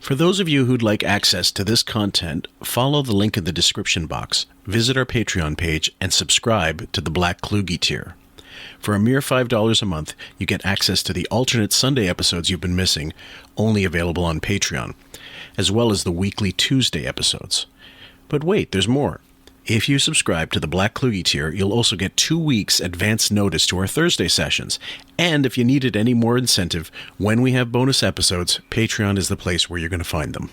For those of you who'd like access to this content, follow the link in the description box, visit our Patreon page, and subscribe to the Black Kluge tier. For a mere $5 a month, you get access to the alternate Sunday episodes you've been missing, only available on Patreon, as well as the weekly Tuesday episodes. But wait, there's more. If you subscribe to the Black Kluge tier, you'll also get 2 weeks advance notice to our Thursday sessions. And if you needed any more incentive, when we have bonus episodes, Patreon is the place where you're going to find them.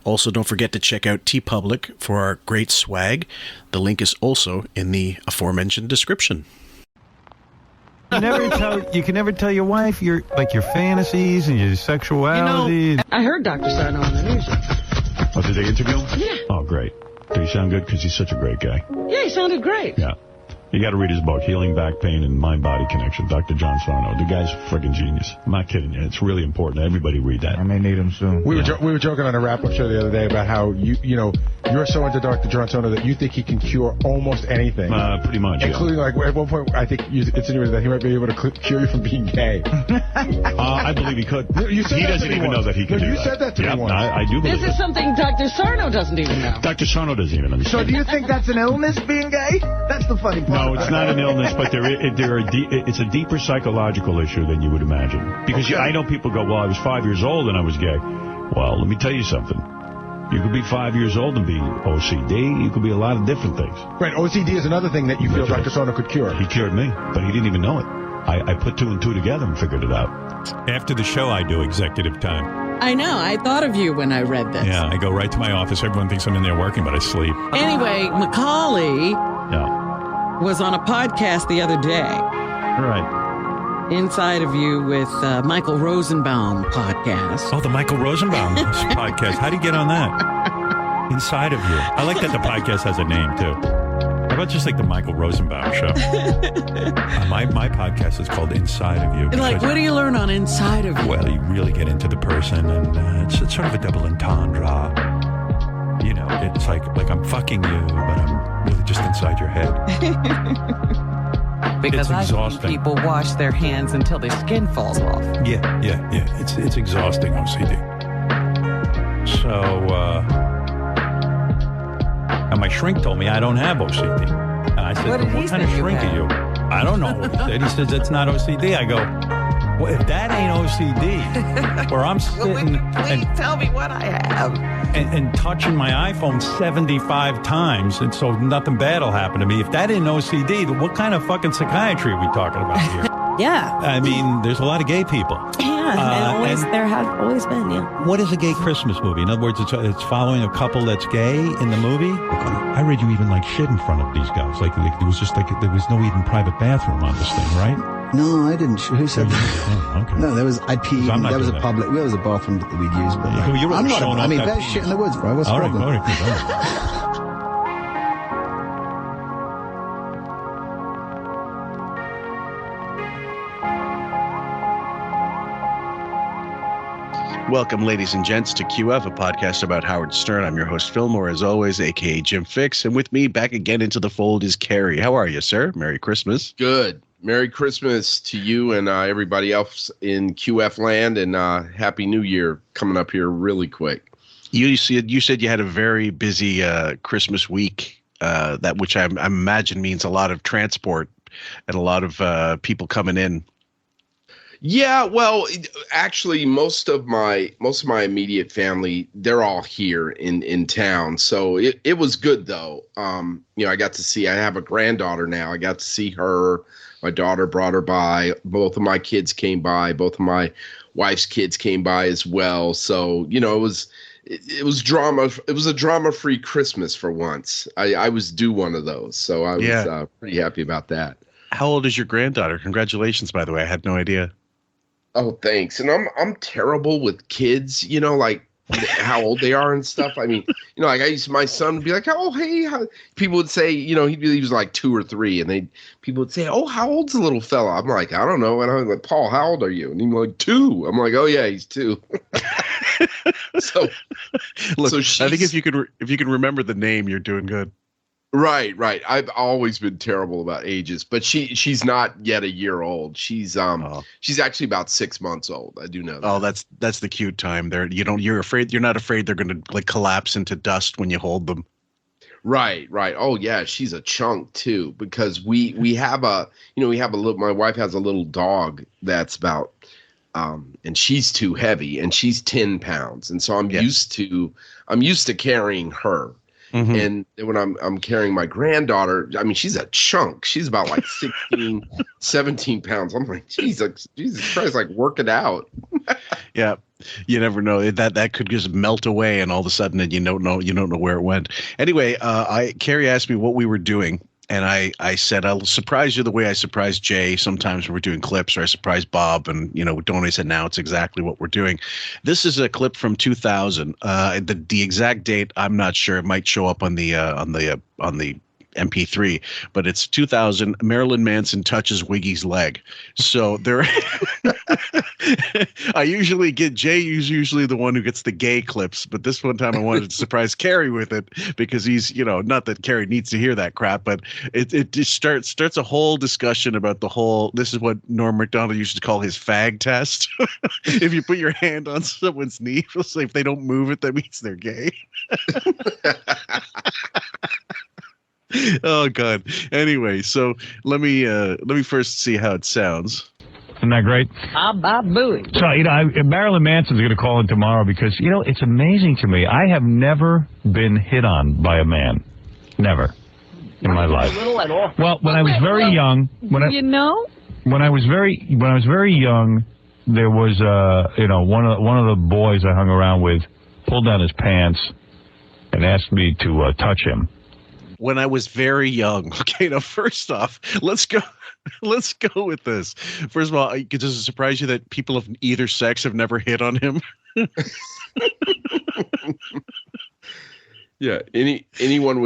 Also, don't forget to check out Teepublic for our great swag. The link is also in the aforementioned description. You can never tell your wife your fantasies and your sexuality. I heard Dr. Sarno on the news. Oh, did they interview him? Yeah. Oh, great. Did he sound good? Because he's such a great guy. Yeah, he sounded great. Yeah. You got to read his book, Healing Back Pain and Mind-Body Connection, Dr. John Sarno. The guy's a friggin' genius. I'm not kidding you. It's really important. Everybody read that. I may need him soon. We were joking on a wrap-up show the other day about how you're so into Dr. John Sarno that you think he can cure almost anything. Pretty much, including, like, at one point, I think it's insinuated that he might be able to cure you from being gay. I believe he could. He doesn't even know that he could do that. You said that to me once. I do believe This is something Dr. Sarno doesn't even know. Dr. Sarno doesn't even understand. So do you think that's an illness, being gay? That's the funny part. No, it's not an illness, but it's a deeper psychological issue than you would imagine. Because I know people go, well, I was 5 years old and I was gay. Well, let me tell you something. You could be 5 years old and be OCD. You could be a lot of different things. Right, OCD is another thing that you feel Dr. Sarno could cure. He cured me, but he didn't even know it. I put 2 and 2 together and figured it out. After the show, I do executive time. I know. I thought of you when I read this. Yeah, I go right to my office. Everyone thinks I'm in there working, but I sleep. Anyway, Macaulay was on a podcast the other day. Right. Inside of You with Michael Rosenbaum podcast. Oh, the Michael Rosenbaum podcast. How do you get on that? Inside of You. I like that the podcast has a name, too. How about just like the Michael Rosenbaum show? My podcast is called Inside of You. Like, what do you learn on Inside of You? Well, you really get into the person, and it's sort of a double entendre. You know, it's like I'm fucking you, but I'm really just inside your head. Because it's exhausting. People wash their hands until their skin falls off. Yeah. It's exhausting, OCD. So, and my shrink told me I don't have OCD. And I said, what kind of shrink are you? I don't know what he said. He says, it's not OCD. I go, well, if that ain't OCD, where I'm sitting Please tell me what I have. And touching my iPhone 75 times, and so nothing bad will happen to me. If that ain't OCD, then what kind of fucking psychiatry are we talking about here? Yeah. I mean, there's a lot of gay people. Yeah, there have always been, yeah. What is a gay Christmas movie? In other words, it's following a couple that's gay in the movie? I read you even like shit in front of these guys. Like, it was just like, there was no even private bathroom on this thing, right? No, I didn't. Who said that? Oh, okay. No, there was, I peed. There was a public, there was a bathroom that we'd use, but I'm not, I mean, there's shit in the woods, bro. What's the problem? All right. Welcome, ladies and gents, to QF, a podcast about Howard Stern. I'm your host, Fillmore, as always, a.k.a. Jim Fix. And with me, back again into the fold, is Cary. How are you, sir? Merry Christmas. Good. Merry Christmas to you and everybody else in QF land, and Happy New Year coming up here really quick. You said you had a very busy Christmas week, which I imagine means a lot of transport and a lot of people coming in. Yeah, well, actually, most of my immediate family, they're all here in town. So it was good, though. I got to see, I have a granddaughter now. I got to see her. My daughter brought her by. Both of my kids came by. Both of my wife's kids came by as well. So, it was drama. It was a drama-free Christmas for once. I was due one of those. So I was pretty happy about that. How old is your granddaughter? Congratulations, by the way. I had no idea. Oh, thanks. And I'm terrible with kids, like how old they are and stuff. I mean, like my son would be like, oh, hey, people would say, he was like 2 or 3, and people would say, oh, how old's the little fella? I'm like, I don't know. And I'm like, Paul, how old are you? And he's like, 2. I'm like, oh yeah, he's 2. Look, I think if you can remember the name, you're doing good. Right. I've always been terrible about ages, but she's not yet a year old. She's actually about 6 months old. I do know that. Oh, that's the cute time. You're not afraid they're going to like collapse into dust when you hold them. Right. Oh yeah, she's a chunk too, because we have a little, my wife has a little dog that's about and she's too heavy, and she's 10 pounds, and so I'm used to carrying her. Mm-hmm. And when I'm carrying my granddaughter, I mean, she's a chunk. She's about like 16, 17 pounds. I'm like, Jesus Christ, like work it out. Yeah. You never know, that could just melt away, and all of a sudden you don't know where it went. Anyway, Cary asked me what we were doing, and I said I'll surprise you the way I surprise Jay sometimes when we're doing clips, or I surprise Bob, and don't I said now it's exactly what we're doing. This is a clip from 2000. The exact date I'm not sure. It might show up on the MP3, but it's 2000. Marilyn Manson touches Wiggy's leg. So there, I usually get Jay is usually the one who gets the gay clips, but this one time I wanted to surprise Cary with it, because he's, not that Cary needs to hear that crap, but it just starts a whole discussion about this is what Norm MacDonald used to call his fag test. If you put your hand on someone's knee, if they don't move it, that means they're gay. Oh God. Anyway, so let me first see how it sounds. Isn't that great? So, Marilyn Manson's going to call in tomorrow because, it's amazing to me. I have never been hit on by a man. Never. In my life. Well, when I was very young, when I was very young, there was one of the boys I hung around with pulled down his pants and asked me to touch him. When I was very young. Okay, now first off, let's go with this. First of all, does it surprise you that people of either sex have never hit on him? Yeah, anyone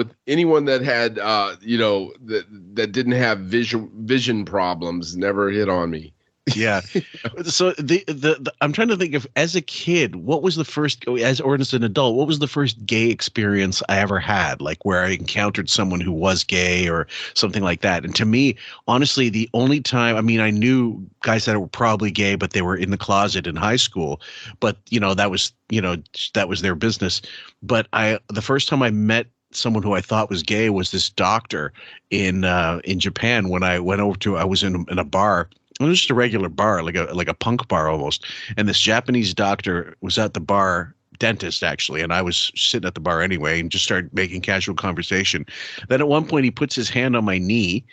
that had that didn't have vision problems never hit on me. Yeah. So I'm trying to think of, as a kid, what was the first, as an adult, what was the first gay experience I ever had, like where I encountered someone who was gay or something like that. And to me, honestly, the only time, I mean, I knew guys that were probably gay, but they were in the closet in high school, but that was their business. But the first time I met someone who I thought was gay was this doctor in Japan. When I went over I was in a bar. It was just a regular bar, like a punk bar almost. And this Japanese doctor was at the bar, dentist actually, and I was sitting at the bar anyway, and just started making casual conversation. Then at one point he puts his hand on my knee,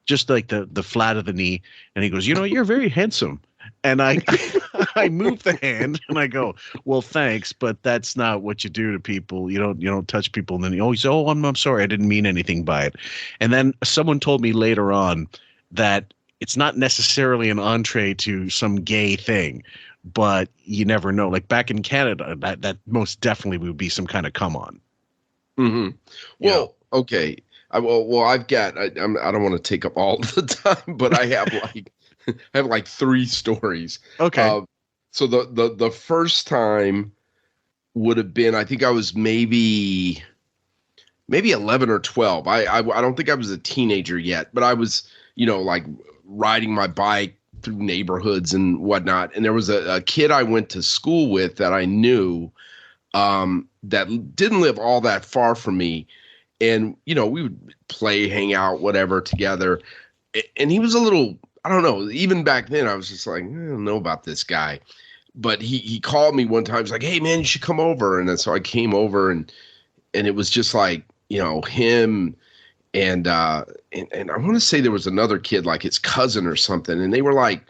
just like the flat of the knee, and he goes, "You're very handsome." And I move the hand and I go, "Well, thanks, but that's not what you do to people. You don't touch people." And then he said, "Oh, I'm sorry, I didn't mean anything by it." And then someone told me later on that it's not necessarily an entree to some gay thing, but you never know. Like back in Canada, that most definitely would be some kind of come on. Mm-hmm. Well, okay. I've got. I don't want to take up all the time, but I have like 3 stories. Okay. So the first time would have been, I think I was maybe 11 or 12. I don't think I was a teenager yet, but I was like riding my bike through neighborhoods and whatnot. And there was a kid I went to school with that I knew that didn't live all that far from me. And, we would play, hang out, whatever together. And he was a little, I don't know, even back then I was just like, I don't know about this guy. But he called me one time. He's like, "Hey man, you should come over." And then so I came over and it was just like, him and I want to say there was another kid, like his cousin or something, and they were like,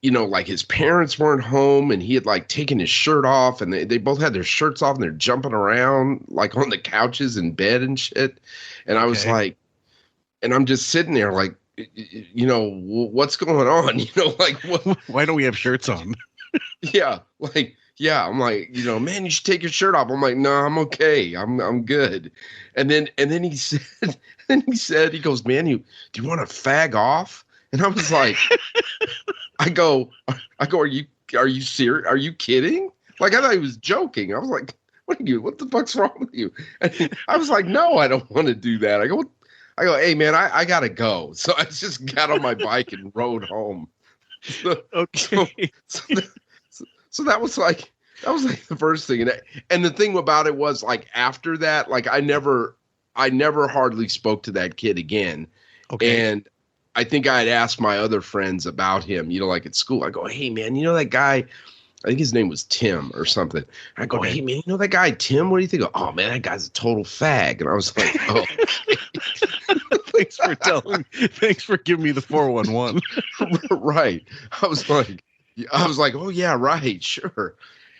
like his parents weren't home, and he had like taken his shirt off, and they both had their shirts off, and they're jumping around like on the couches in bed and shit. And I was like, and I'm just sitting there like, what's going on? Like what? Why don't we have shirts on? Yeah, like. Yeah, I'm like, man, you should take your shirt off. I'm like, no, I'm okay. I'm good. And then he said, he goes, "Man, do you want to fag off?" And I was like, I go, are you serious? Are you kidding? Like, I thought he was joking. I was like, What the fuck's wrong with you? And I was like, no, I don't want to do that. I go, hey man, I gotta go. So I just got on my bike and rode home. Okay. So that was like the first thing. And the thing about it was, like, after that, like, I never hardly spoke to that kid again. Okay. And I think I had asked my other friends about him, like at school. I go, hey man, that guy, I think his name was Tim or something. I go, hey man, that guy Tim? What do you think? Oh man, that guy's a total fag. And I was like, oh. Thanks for giving me the 411. Right. I was like, oh yeah, right, sure.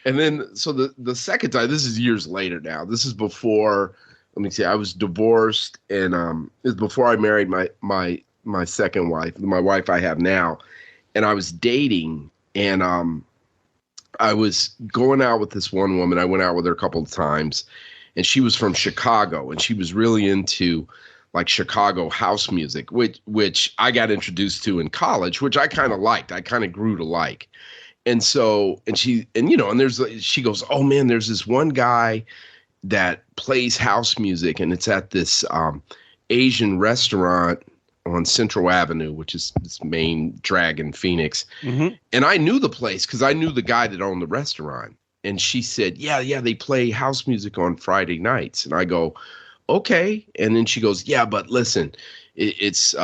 And then, so the second time, this is years later now. This is before, let me see, I was divorced, and it was before I married my second wife, my wife I have now. And I was dating, and I was going out with this one woman. I went out with her a couple of times, and she was from Chicago, and she was really into like Chicago house music, which I got introduced to in college, which I kind of liked. I kind of grew to like. And so, she goes, oh man, there's this one guy that plays house music, and it's at this Asian restaurant on Central Avenue, which is this main drag in Phoenix. Mm-hmm. And I knew the place because I knew the guy that owned the restaurant. And she said, yeah, they play house music on Friday nights. And I go, okay. And then she goes, yeah, but listen, it's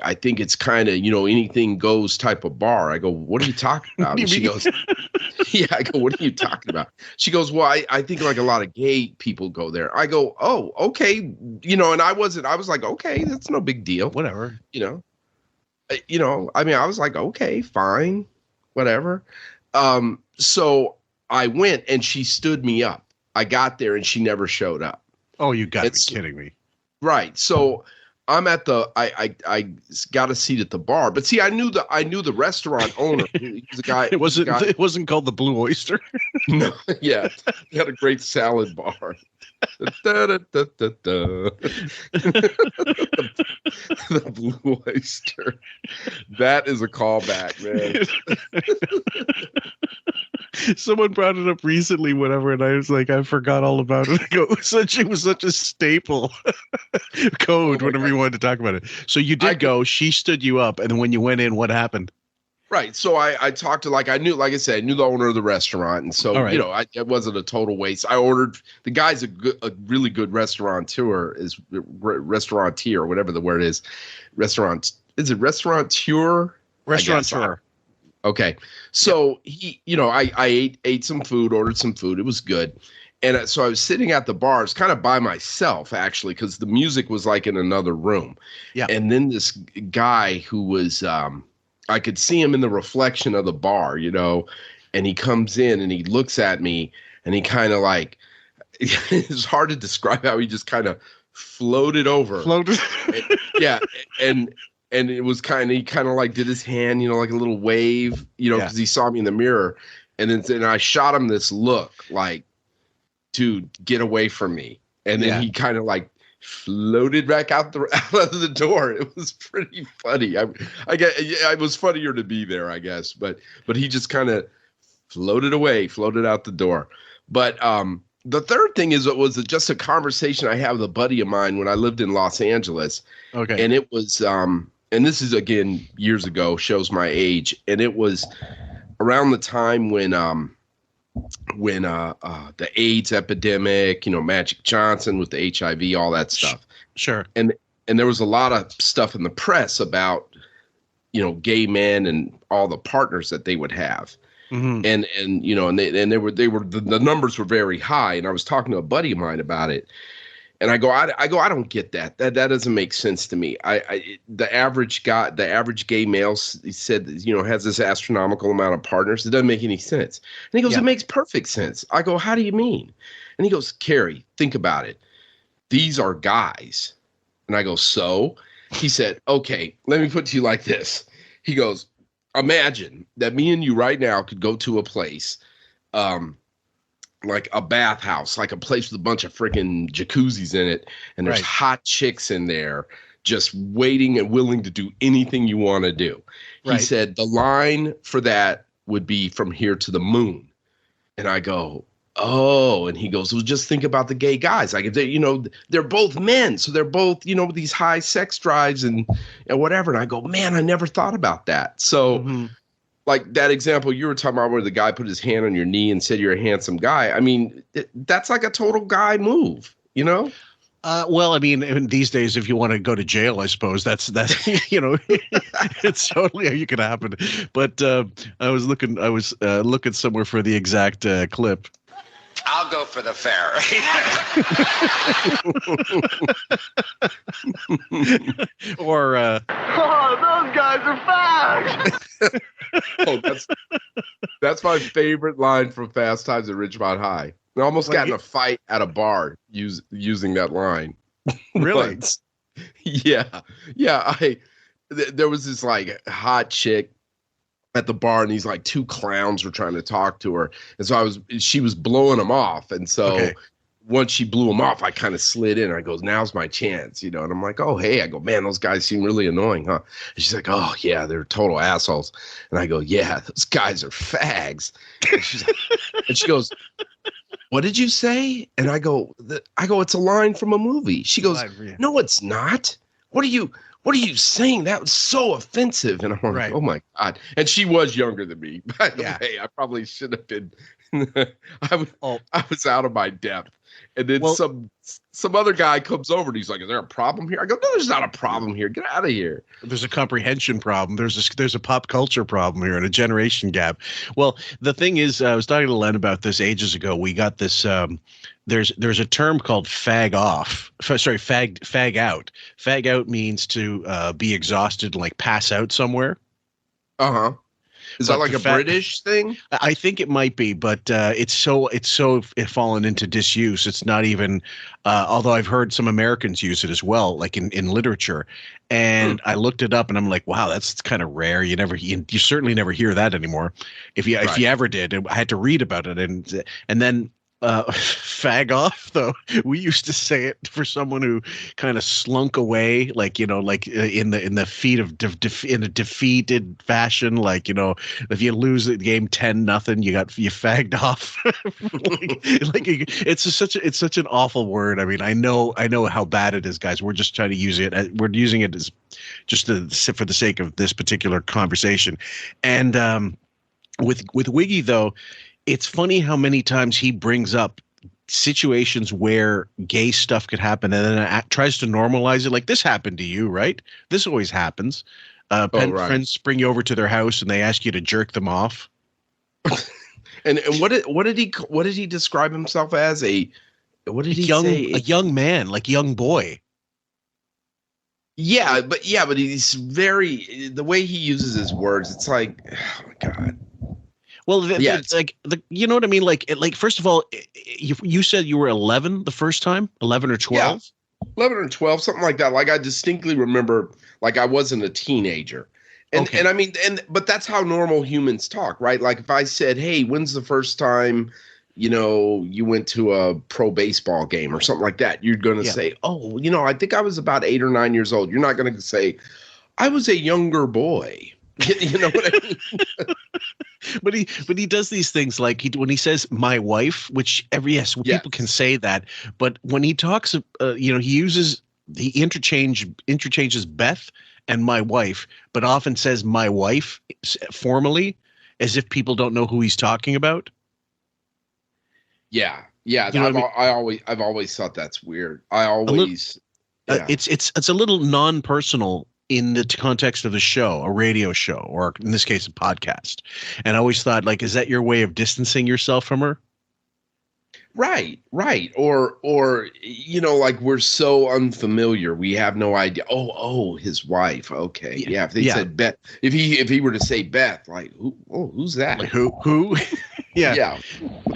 I think it's kind of, anything goes type of bar. I go, what are you talking about? And she goes, yeah, I go, what are you talking about? She goes, well, I think like a lot of gay people go there. I go, oh, okay. And I was like, okay, that's no big deal. Whatever. I was like, okay, fine, whatever. So I went, and she stood me up. I got there and she never showed up. Oh, you got to be kidding me. Right. So I'm at I got a seat at the bar, but see, I knew the restaurant owner. He was a guy. It wasn't called the Blue Oyster. No, yeah, he had a great salad bar. The Blue Oyster. That is a callback, man. Someone brought it up recently, whatever, and I was like, I forgot all about it. It was such a staple code whenever you wanted to talk about it. So you did go. She stood you up, and then when you went in, what happened? Right. So I talked to, I knew the owner of the restaurant. And so, right. It wasn't a total waste. I ordered, the guy's a really good restaurateur, whatever the word is. Restaurateur? Restaurateur. Okay. So he, I ate some food, ordered some food. It was good. And so I was sitting at the bar, kind of by myself, actually, because the music was like in another room. Yeah. And then this guy who was, I could see him in the reflection of the bar, and he comes in and he looks at me, and he kind of like, it's hard to describe how he just kind of floated over. And it was he kind of like did his hand, like a little wave, because he saw me in the mirror. And then I shot him this look like, dude, get away from me. And then he kind of like floated back out of the door. It was pretty funny. It was funnier to be there, I guess. But he just kind of floated out the door. But the third thing is, it was just a conversation I had with a buddy of mine when I lived in Los Angeles. Okay. And it was, and this is, again, years ago, shows my age. And it was around the time when the AIDS epidemic, Magic Johnson with the HIV, all that stuff. Sure. And there was a lot of stuff in the press about, gay men and all the partners that they would have. Mm-hmm. The numbers were very high. And I was talking to a buddy of mine about it. And I go, I don't get that. That doesn't make sense to me. The average gay male, he said, has this astronomical amount of partners. It doesn't make any sense. And he goes, It makes perfect sense. I go, how do you mean? And he goes, Cary, think about it. These are guys. And I go, so? He said, okay, let me put it to you like this. He goes, imagine that me and you right now could go to a place, like a bathhouse, like a place with a bunch of freaking jacuzzis in it, and there's hot chicks in there just waiting and willing to do anything you want to do. He said the line for that would be from here to the moon. And I go, oh, and he goes, well, just think about the gay guys. Like, they're both men. So they're both, these high sex drives and whatever. And I go, man, I never thought about that. So like that example you were talking about where the guy put his hand on your knee and said, you're a handsome guy. I mean, that's like a total guy move, Well, I mean, these days, if you want to go to jail, I suppose that's it's totally you can happen. But I was looking somewhere for the exact clip. I'll go for the fair. Or oh, those guys are fags. Oh, that's my favorite line from Fast Times at Ridgemont High. I almost got in a fight at a bar using that line. Really? Yeah. There was this like hot chick at the bar, and these like two clowns were trying to talk to her, and so she was blowing them off, and so once she blew them off, I kind of slid in. I goes, now's my chance, and I'm like, oh hey, I go, man, those guys seem really annoying, huh? And she's like, oh yeah, they're total assholes, and I go, yeah, those guys are fags, and she goes, what did you say? And I go, it's a line from a movie. She goes, no, it's not. What are you saying? That was so offensive. And I'm like, oh my God. And she was younger than me. By the way, I probably should have been. I was out of my depth. And then some other guy comes over and he's like, is there a problem here? I go, no, there's not a problem here. Get out of here. There's a comprehension problem. There's a pop culture problem here and a generation gap. Well, the thing is, I was talking to Len about this ages ago. We got this, there's a term called fag out. Fag out. Fag out means to be exhausted and like pass out somewhere. Uh-huh. Is that like a British thing? I think it might be, but it's fallen into disuse. It's not even, although I've heard some Americans use it as well, like in literature. And I looked it up, and I'm like, wow, that's kind of rare. You certainly never hear that anymore. If you ever did, I had to read about it, and then. Fag off, though. We used to say it for someone who kind of slunk away, like in the feet of in a defeated fashion, like if you lose the game 10-0, you fagged off. It's such an awful word. I mean, I know how bad it is, guys. We're just trying to use it. We're using it as just for the sake of this particular conversation, and with Wiggy though. It's funny how many times he brings up situations where gay stuff could happen and then tries to normalize it. Like, this happened to you, right? This always happens. Friends bring you over to their house and they ask you to jerk them off. and what did he describe himself as? Say? A young man, like young boy. Yeah, but he's the way he uses his words. It's like, oh my God. Well, it's like you know what I mean. Like first of all, you said you were 11 the first time, 11 or 12. Yeah, 11 or 12, something like that. Like I distinctly remember, like I wasn't a teenager, and I mean, but that's how normal humans talk, right? Like if I said, "Hey, when's the first time, you went to a pro baseball game or something like that?" You're going to say, "Oh, I think I was about 8 or 9 years old." You're not going to say, "I was a younger boy." You know what I mean? But he does these things like when he says "my wife," which people can say that, but when he talks, he interchanges Beth and "my wife," but often says "my wife" formally, as if people don't know who he's talking about. Yeah. I've always thought that's weird. It's a little non-personal. In the context of the show, a radio show, or in this case, a podcast. And I always thought, like, is that your way of distancing yourself from her? Right. Or like we're so unfamiliar, we have no idea. Oh, his wife. Okay. Yeah. If they said Beth, if he were to say Beth, like, who's that? Like, who? Yeah.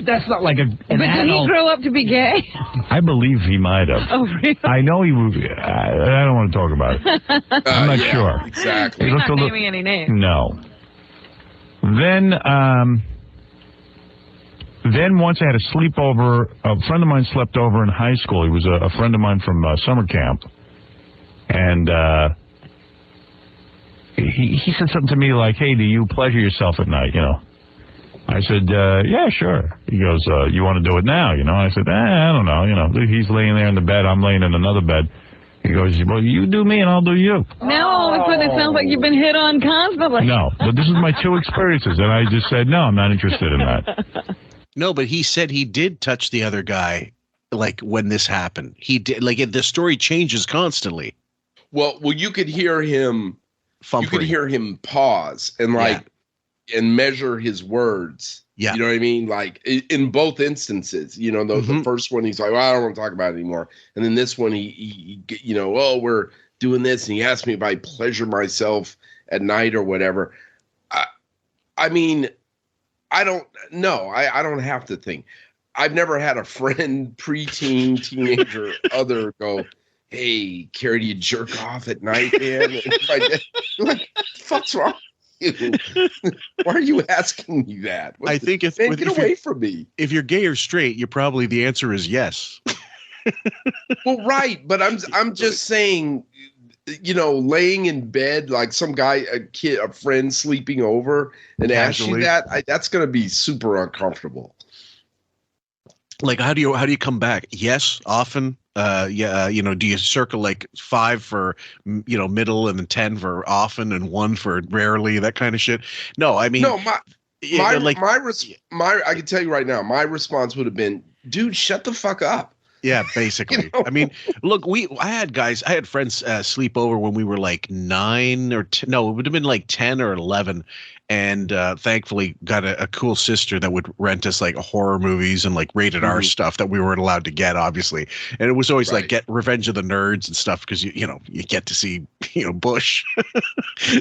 That's not like an But did he grow up to be gay? I believe he might have. Oh, really? I know he was. I don't want to talk about it. I'm not sure. Exactly. You're not naming any names. No. Then once I had a sleepover. A friend of mine slept over in high school. He was a friend of mine from summer camp. And he said something to me like, "Hey, do you pleasure yourself at night, I said, yeah, sure. He goes, you want to do it now? You know, I said, I don't know. You know, he's laying there in the bed. I'm laying in another bed. He goes, well, you do me and I'll do you. Now all of a sudden it sounds like you've been hit on constantly. No, but this is my 2 experiences, and I just said, no, I'm not interested in that. No, but he said he did touch the other guy, like, when this happened. He did, like, the story changes constantly. Well, you could hear him, Fumpering. You could hear him pause and, like, and measure his words. Yeah. You know what I mean? Like, in both instances, you know, the first one, he's like, well, I don't want to talk about it anymore. And then this one, he you know, oh, we're doing this. And he asked me if I pleasure myself at night or whatever. I mean, I don't know. I don't have to think. I've never had a friend, preteen, teenager, other go, hey, Cary, do you jerk off at night, man? And if I did, like, the fuck's wrong? Why are you asking me that? I think get away from me. If you're gay or straight, you probably the answer is yes. Well, right, but I'm just saying, you know, laying in bed like some guy, a friend sleeping over, and ask you that, that's gonna be super uncomfortable. Like, how do you come back? Yes, often. You know, do you circle like 5 for, you know, middle and then 10 for often and 1 for rarely, that kind of shit? No, I mean, no, I can tell you right now, my response would have been, dude, shut the fuck up. Yeah, basically. You know? I mean, look, I had friends sleep over when we were like 9 or 10. No, it would have been like 10 or 11. And thankfully got a cool sister that would rent us like horror movies and like rated R stuff that we weren't allowed to get, obviously. And it was always like get Revenge of the Nerds and stuff because you know you get to see, you know, Bush.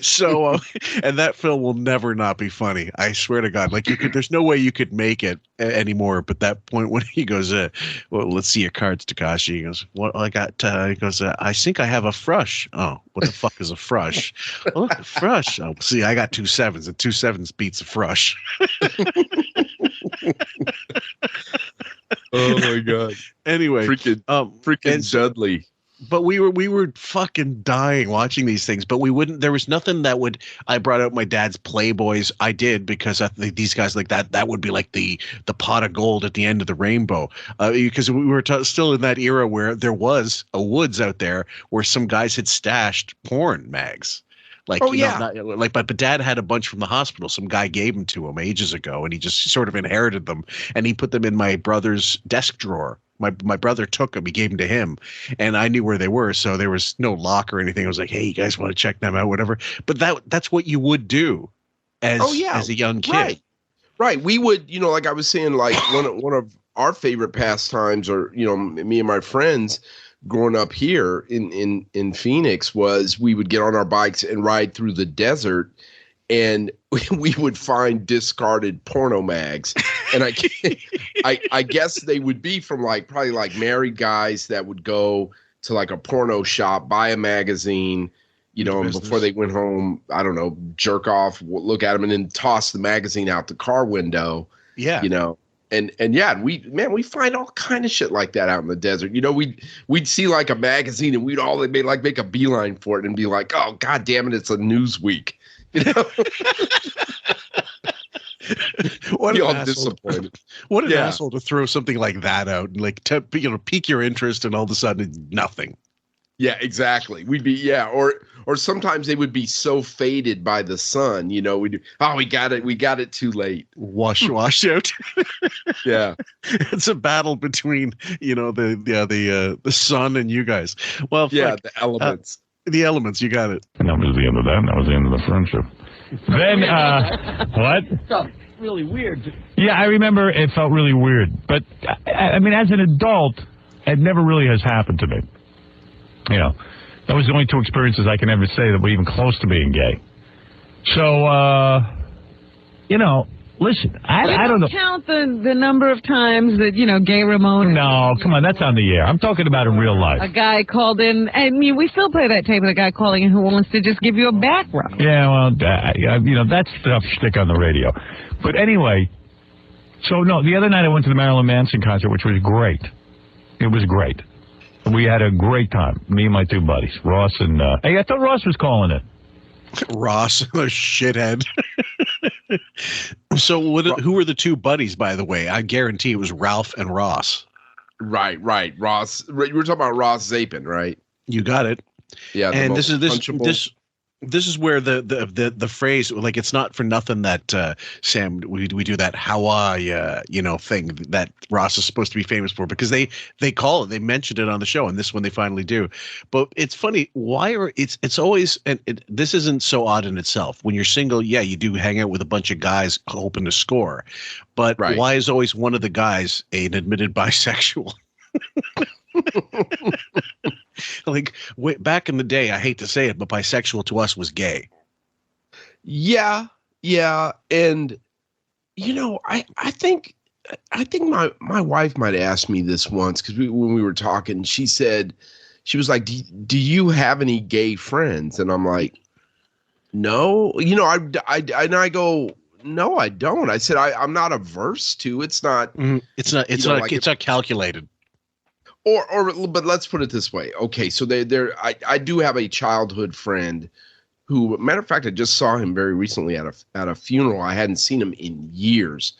So and that film will never not be funny. I swear to God. Like there's no way you could make it anymore. But that point when he goes, well, let's see your cards, Takashi. He goes, what I got? He goes, I think I have a frush. Oh, what the fuck is a frush? Oh, a frush. Oh, see, I got 2 7s. 2 7s beats a frush. Oh my God. Anyway, freaking Dudley. But we were fucking dying watching these things, but there was nothing that would, I brought out my dad's Playboys. I did because these guys like that would be like the pot of gold at the end of the rainbow. Because we were still in that era where there was a woods out there where some guys had stashed porn mags. Like, but Dad had a bunch from the hospital. Some guy gave them to him ages ago, and he just sort of inherited them. And he put them in my brother's desk drawer. My brother took them. He gave them to him, and I knew where they were. So there was no lock or anything. I was like, "Hey, you guys want to check them out, whatever." But that's what you would do as a young kid, right? We would, you know, like I was saying, like one of our favorite pastimes, or you know, me and my friends growing up here in Phoenix, was we would get on our bikes and ride through the desert, and we would find discarded porno mags. And I guess they would be from probably married guys that would go to like a porno shop, buy a magazine, you know, and before they went home, I don't know, jerk off, look at them, and then toss the magazine out the car window. Yeah. You know, and we find all kind of shit like that out in the desert. You know, we'd see like a magazine and we'd all make a beeline for it and be like, oh, God damn it, it's a Newsweek. You know? What an disappointed. What an asshole to throw something like that out and like to, you know, pique your interest, and all of a sudden nothing. Yeah, exactly. We'd be or sometimes they would be so faded by the sun, you know, we got it too late. Wash out. Yeah. It's a battle between, you know, the sun and you guys. Well, the elements. The elements, you got it. And that was the end of that, and that was the end of the friendship. Then what? It felt really weird. Yeah, I remember it felt really weird. But I mean, as an adult, it never really has happened to me. You know, that was the only 2 experiences I can ever say that were even close to being gay. So, you know, listen, I don't know. Count the number of times that, you know, Gay Ramon. No, come on, that's on the air. I'm talking about in real life. A guy called in. I mean, we still play that tape of a guy calling in who wants to just give you a back rub. Yeah, well, you know, that's stuff shtick on the radio. But anyway, so no, the other night I went to the Marilyn Manson concert, which was great. It was great. We had a great time, me and my 2 buddies, Ross and, hey, I thought Ross was calling it. Ross, a shithead. So who were the two buddies, by the way? I guarantee it was Ralph and Ross. Right. Ross. You were talking about Ross Zapin, right? You got it. Yeah. And this is where the phrase, like, it's not for nothing that Sam, we do that how are ya, thing that Ross is supposed to be famous for, because they mentioned it on the show, and this one they finally do. But it's funny, it's always, and this isn't so odd in itself. When you're single, yeah, you do hang out with a bunch of guys hoping to score, but why is always one of the guys an admitted bisexual? Like, back in the day, I hate to say it, but bisexual to us was gay. Yeah, and I think my wife might have asked me this once, because when we were talking, she was like, "Do you have any gay friends?" And I'm like, "No." I go, "No, I don't." I said, I'm not averse to. It's not. It's not calculated. But let's put it this way. Okay, so I do have a childhood friend who, matter of fact, I just saw him very recently at a funeral. I hadn't seen him in years,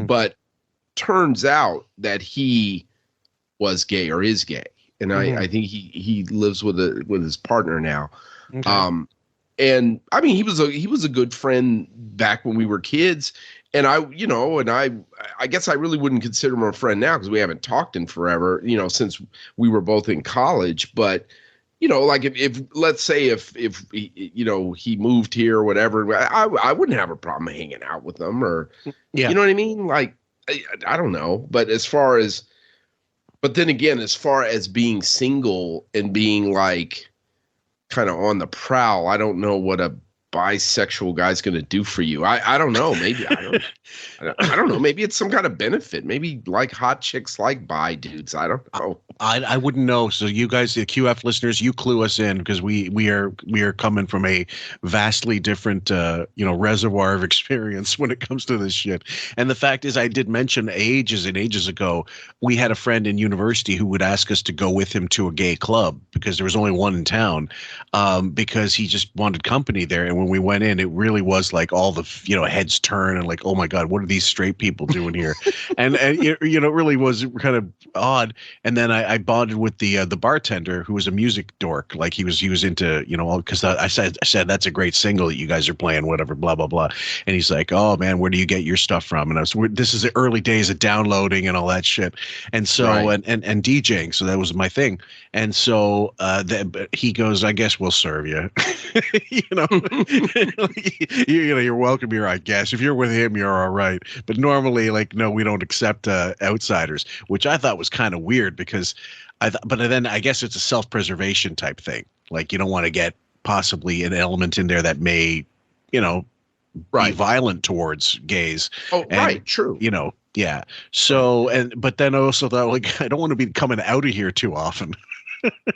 but turns out that he was gay or is gay, and I think he lives with his partner now. Okay. And I mean, he was a good friend back when we were kids. And I guess I really wouldn't consider him a friend now, because we haven't talked in forever, since we were both in college. But, like if let's say if he moved here or whatever, I wouldn't have a problem hanging out with him, or, you know what I mean? Like, I don't know. But then again, as far as being single and being like kind of on the prowl, I don't know what a bisexual guy's going to do for you. I don't know. Maybe I don't know. Maybe it's some kind of benefit. Maybe like hot chicks like bi dudes. I don't know. I wouldn't know. So you guys, the QF listeners, you clue us in, because we are coming from a vastly different reservoir of experience when it comes to this shit. And the fact is, I did mention ages and ages ago, we had a friend in university who would ask us to go with him to a gay club, because there was only one in town, because he just wanted company there. And when we went in, it really was like all the heads turn and like, oh my God, what are these straight people doing here? and it really was kind of odd. And then I bonded with the bartender, who was a music dork. Like he was into because I said that's a great single that you guys are playing, whatever, blah blah blah. And he's like, oh man, where do you get your stuff from? And this is the early days of downloading and all that shit. And so and DJing, so that was my thing. And so he goes, I guess we'll serve you. You're welcome here, I guess. If you're with him, you're all right. But normally, like, no, we don't accept outsiders, which I thought was kind of weird, because but then I guess it's a self-preservation type thing. Like, you don't want to get possibly an element in there that may, be violent towards gays. Oh, right, true. Yeah. So, but then I also thought, like, I don't want to be coming out of here too often.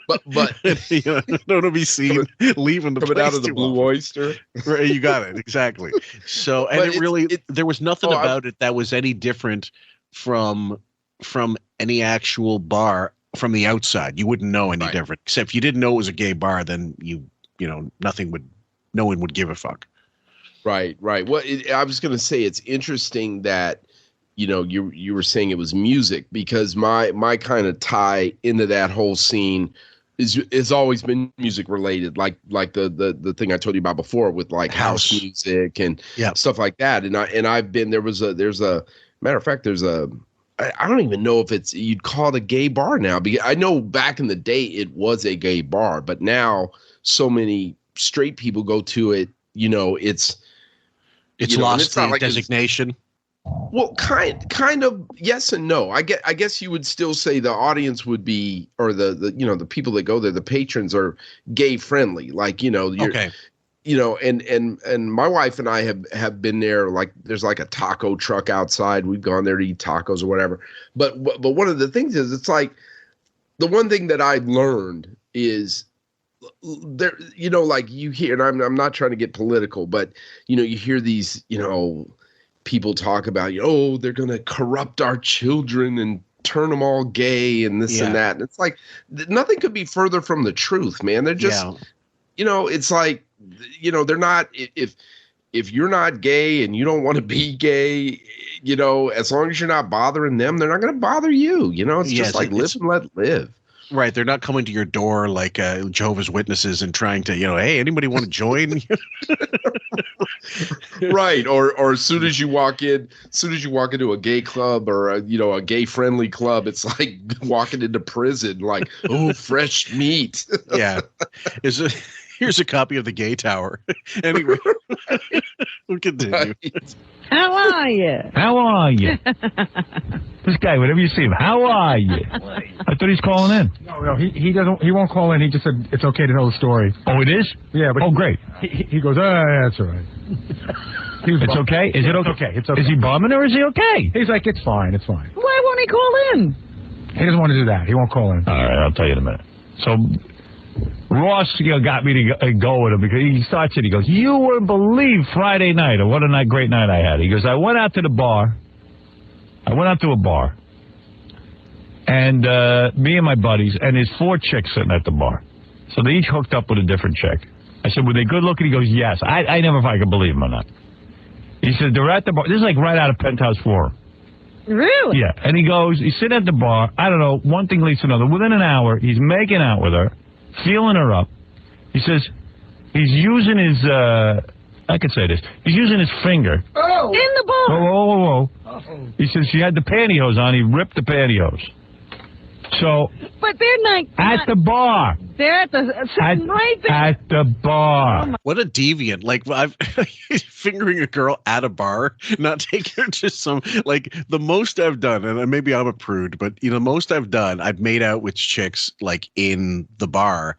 But don't want to be seen leaving the coming place out of the Blue often. Oyster. Right, you got it exactly. So, and there was nothing about it that was any different from any actual bar from the outside. You wouldn't know any different, except if you didn't know it was a gay bar, then no one would give a fuck. Right. Well, I was going to say, it's interesting that you were saying it was music, because my kind of tie into that whole scene is always been music related, like the thing I told you about before with like house music and stuff like that. And I've been there's a matter of fact, I don't even know if you'd call it a gay bar now, because I know back in the day it was a gay bar, but now so many straight people go to it. It's lost the designation. Well, kind of yes and no. I guess you would still say the audience would be, or the people that go there, the patrons are gay friendly. Like, okay. And my wife and I have been there. Like, there's like a taco truck outside. We've gone there to eat tacos or whatever. But one of the things is, it's like, the one thing that I learned is there, like you hear, and I'm not trying to get political, but you hear these, people talk about, they're going to corrupt our children and turn them all gay and this and that. And it's like, nothing could be further from the truth, man. They're just, it's like, they're not, if you're not gay and you don't want to be gay, you know, as long as you're not bothering them, they're not going to bother you. You know, it's just like live and let live. Right. They're not coming to your door like Jehovah's Witnesses and trying to, you know, hey, anybody want to join? Right. Or as soon as you walk into a gay club or a gay friendly club, it's like walking into prison, like, oh, fresh meat. Yeah. Here's a copy of the Gay Tower. Anyway, we'll continue. Right. How are you? How are you? This guy, whenever you see him, how are you? I thought he's calling in. No, he doesn't. He won't call in. He just said it's okay to know the story. Oh, it is? Yeah, but great. He goes, that's all right. It's okay? Is it okay? It's okay. Is he bumming or is he okay? He's like, it's fine. It's fine. Why won't he call in? He doesn't want to do that. He won't call in. All right, I'll tell you in a minute. So Ross got me to go with him because he starts it. He goes, you wouldn't believe Friday night or what a great night I had. He goes, I went out to a bar, and me and my buddies, and there's 4 chicks sitting at the bar. So they each hooked up with a different chick. I said, were they good looking? He goes, yes. I never if I could believe him or not. He said, they're at the bar. This is like right out of Penthouse Forum. Really? Yeah. And he goes, he's sitting at the bar. I don't know. One thing leads to another. Within an hour, he's making out with her, feeling her up. He says he's using his, I could say this. He's using his finger. In the bar. Whoa. He says she had the pantyhose on. He ripped the pantyhose. So. But they're not. At the bar. They're at the. Right there. At the bar. What a deviant. Like, I've fingering a girl at a bar, not taking her to some, like, the most I've done, and maybe I'm a prude, but, you know, most I've done, I've made out with chicks, like, in the bar,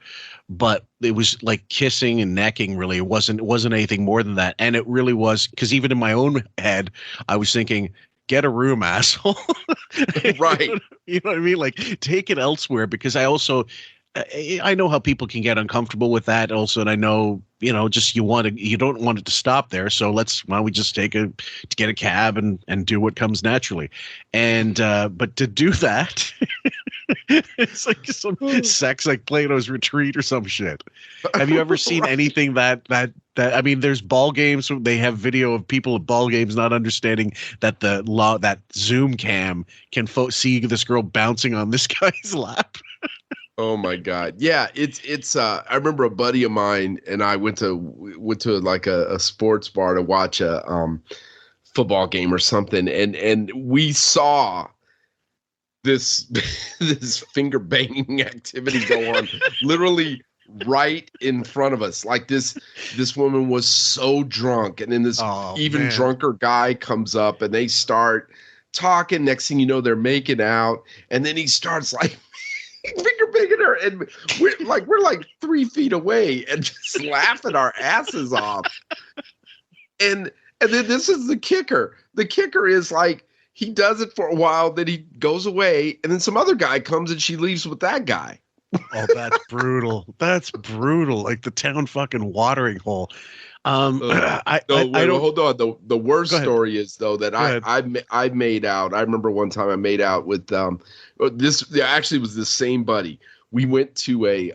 but it was like kissing and necking, really. It wasn't anything more than that. And it really was, because even in my own head, I was thinking, get a room, asshole. Right. You know what I mean? Like, take it elsewhere, because I know how people can get uncomfortable with that also. And I know, you know, just you don't want it to stop there. So why don't we just get a cab and do what comes naturally. And, but to do that, it's like some sex, like Plato's Retreat or some shit. Have you ever seen anything that I mean, there's ball games. They have video of people at ball games not understanding that that Zoom cam can see this girl bouncing on this guy's lap. Oh my God. Yeah. It's I remember a buddy of mine and I went to like a sports bar to watch a football game or something. And we saw this finger banging activity go on literally right in front of us. Like this woman was so drunk, and then this drunker guy comes up and they start talking. Next thing you know, they're making out, and then he starts like finger banging her, and we're like 3 feet away and just laughing our asses off. And then this is the kicker. The kicker is like, he does it for a while, then he goes away, and then some other guy comes and she leaves with that guy. Oh, that's brutal. That's brutal. Like the town fucking watering hole. Hold on. The worst story is though that I made out. I remember one time I made out with this actually was the same buddy. We went to we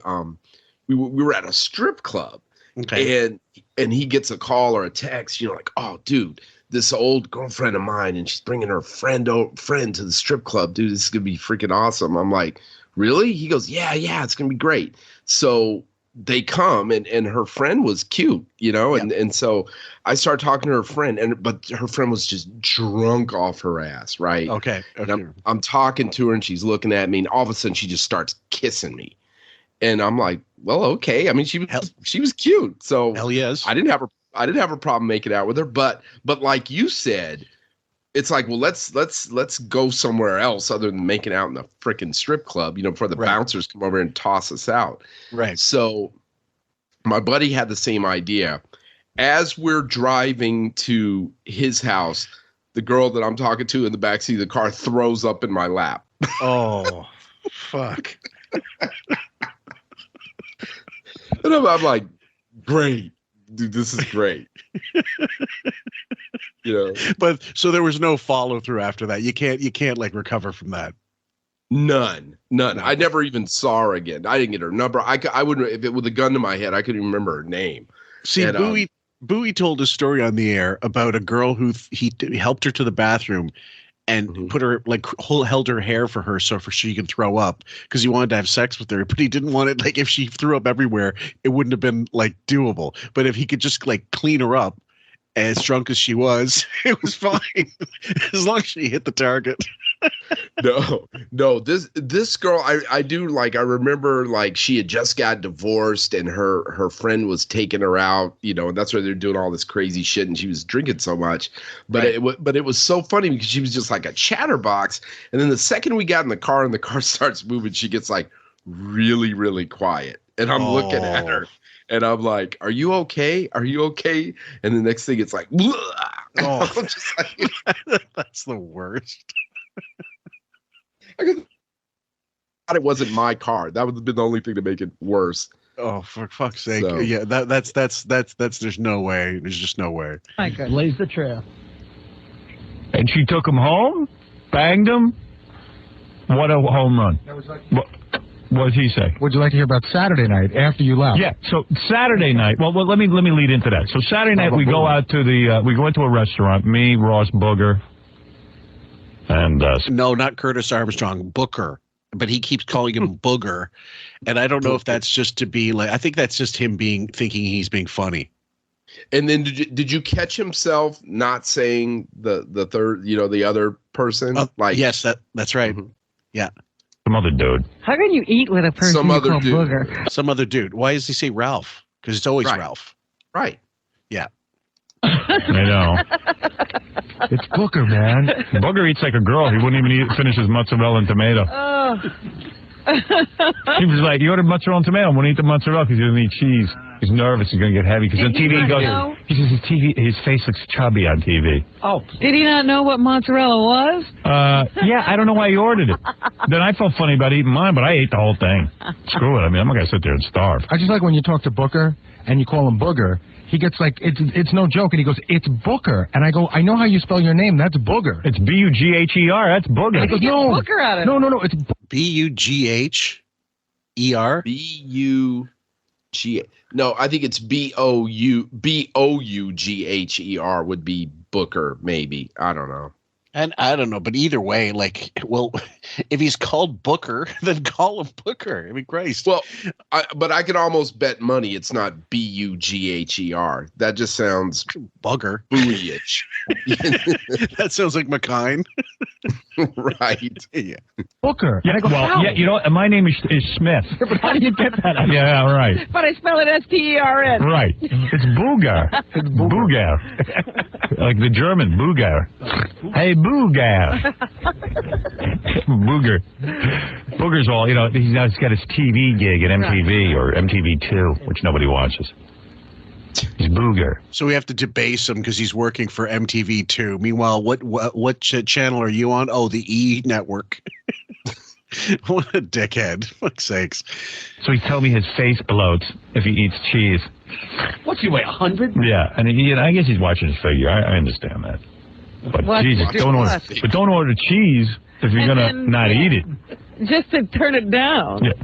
were at a strip club. Okay. And he gets a call or a text, you know, like, oh dude, this old girlfriend of mine, and she's bringing her friend to the strip club. Dude, this is gonna be freaking awesome. I'm like, really? He goes, yeah, it's gonna be great. So they come, and her friend was cute, you know, and so I started talking to her friend, but her friend was just drunk off her ass, right? Okay. And I'm talking to her, and she's looking at me, and all of a sudden she just starts kissing me, and I'm like, well, okay. I mean, she was cute, so hell yes. I didn't have a problem making out with her, but like you said, it's like, well, let's go somewhere else other than making out in the freaking strip club, you know, before the bouncers come over and toss us out. Right. So my buddy had the same idea. As we're driving to his house, the girl that I'm talking to in the backseat of the car throws up in my lap. Oh, fuck. And I'm like, great. Dude, this is great. You know, but so there was no follow through after that. You can't like recover from that. None. I never even saw her again. I didn't get her number. I wouldn't, if it with a gun to my head, I couldn't even remember her name. See, Bowie told a story on the air about a girl who he helped her to the bathroom and put her held her hair for her so she could throw up because he wanted to have sex with her, but he didn't want it like if she threw up everywhere, it wouldn't have been like doable. But if he could just like clean her up, as drunk as she was, it was fine as long as she hit the target. No, this girl, I do like. I remember like she had just got divorced, and her friend was taking her out. And that's why they're doing all this crazy shit, and she was drinking so much. But it was so funny because she was just like a chatterbox. And then the second we got in the car and the car starts moving, she gets like really, really quiet, and I'm looking at her. And I'm like, "Are you okay? Are you okay?" And the next thing, it's like, I'm just like, that's the worst. I thought it wasn't my car. That would have been the only thing to make it worse. Oh, for fuck's sake! So, yeah, that's. There's no way. There's just no way. My God. Blaze the trail. And she took him home, banged him. What a home run! What does he say? Would you like to hear about Saturday night after you left? Yeah. So Saturday night. Well, let me lead into that. So Saturday night we go out to we go into a restaurant. Me, Ross, Booger, and no, not Curtis Armstrong, Booker. But he keeps calling him Booger, and I don't know if that's just to be like. I think that's just him thinking he's being funny. And then did you catch himself not saying the third, the other person? Yes, that's right. Mm-hmm. Yeah. Some other dude. How can you eat with a person Some you other call dude. Booger? Some other dude. Why does he say Ralph? Because it's always Ralph. Right. Yeah. I know. It's Booger, man. Booger eats like a girl. He wouldn't even finish his mozzarella and tomato. Oh. He was like, you ordered mozzarella and tomato. I won't eat the mozzarella because he doesn't eat cheese. He's nervous. He's going to get heavy. Because on TV, he says his face looks chubby on TV. Oh. Did he not know what mozzarella was? Yeah, I don't know why he ordered it. Then I felt funny about eating mine, but I ate the whole thing. Screw it. I mean, I'm not going to sit there and starve. I just like when you talk to Booker and you call him Booger. He gets like, it's no joke. And he goes, it's Booker. And I go, I know how you spell your name. That's Booger. It's Bugher. That's Booger. And he goes, no. Booger out of it. No. It's Bugher. Bugh. No, I think it's Bougher would be Booker, maybe. I don't know. And I don't know, but either way, like, well, if he's called Booker, then call him Booker. I mean, Christ. Well, but I could almost bet money it's not Bugher. That just sounds bugger. Buoyage. That sounds like McKine. Right. Yeah. Booker. Yeah, and my name is Smith. But how do you get that? Yeah, right. But I spell it S-T-E-R-N. Right. It's Booger. It's Booger. Like the German, Booger. Hey, Booger. Booger's all, he's got his TV gig at MTV or MTV2, which nobody watches. He's Booger. So we have to debase him because he's working for MTV2. Meanwhile, what channel are you on? Oh, the E network. What a dickhead. Fuck's sakes. So he told me his face bloats if he eats cheese. What's he weigh, 100? Yeah, and I guess he's watching his figure. I understand that. But Jesus, don't order cheese if you're going to not eat it. Just to turn it down. Yeah.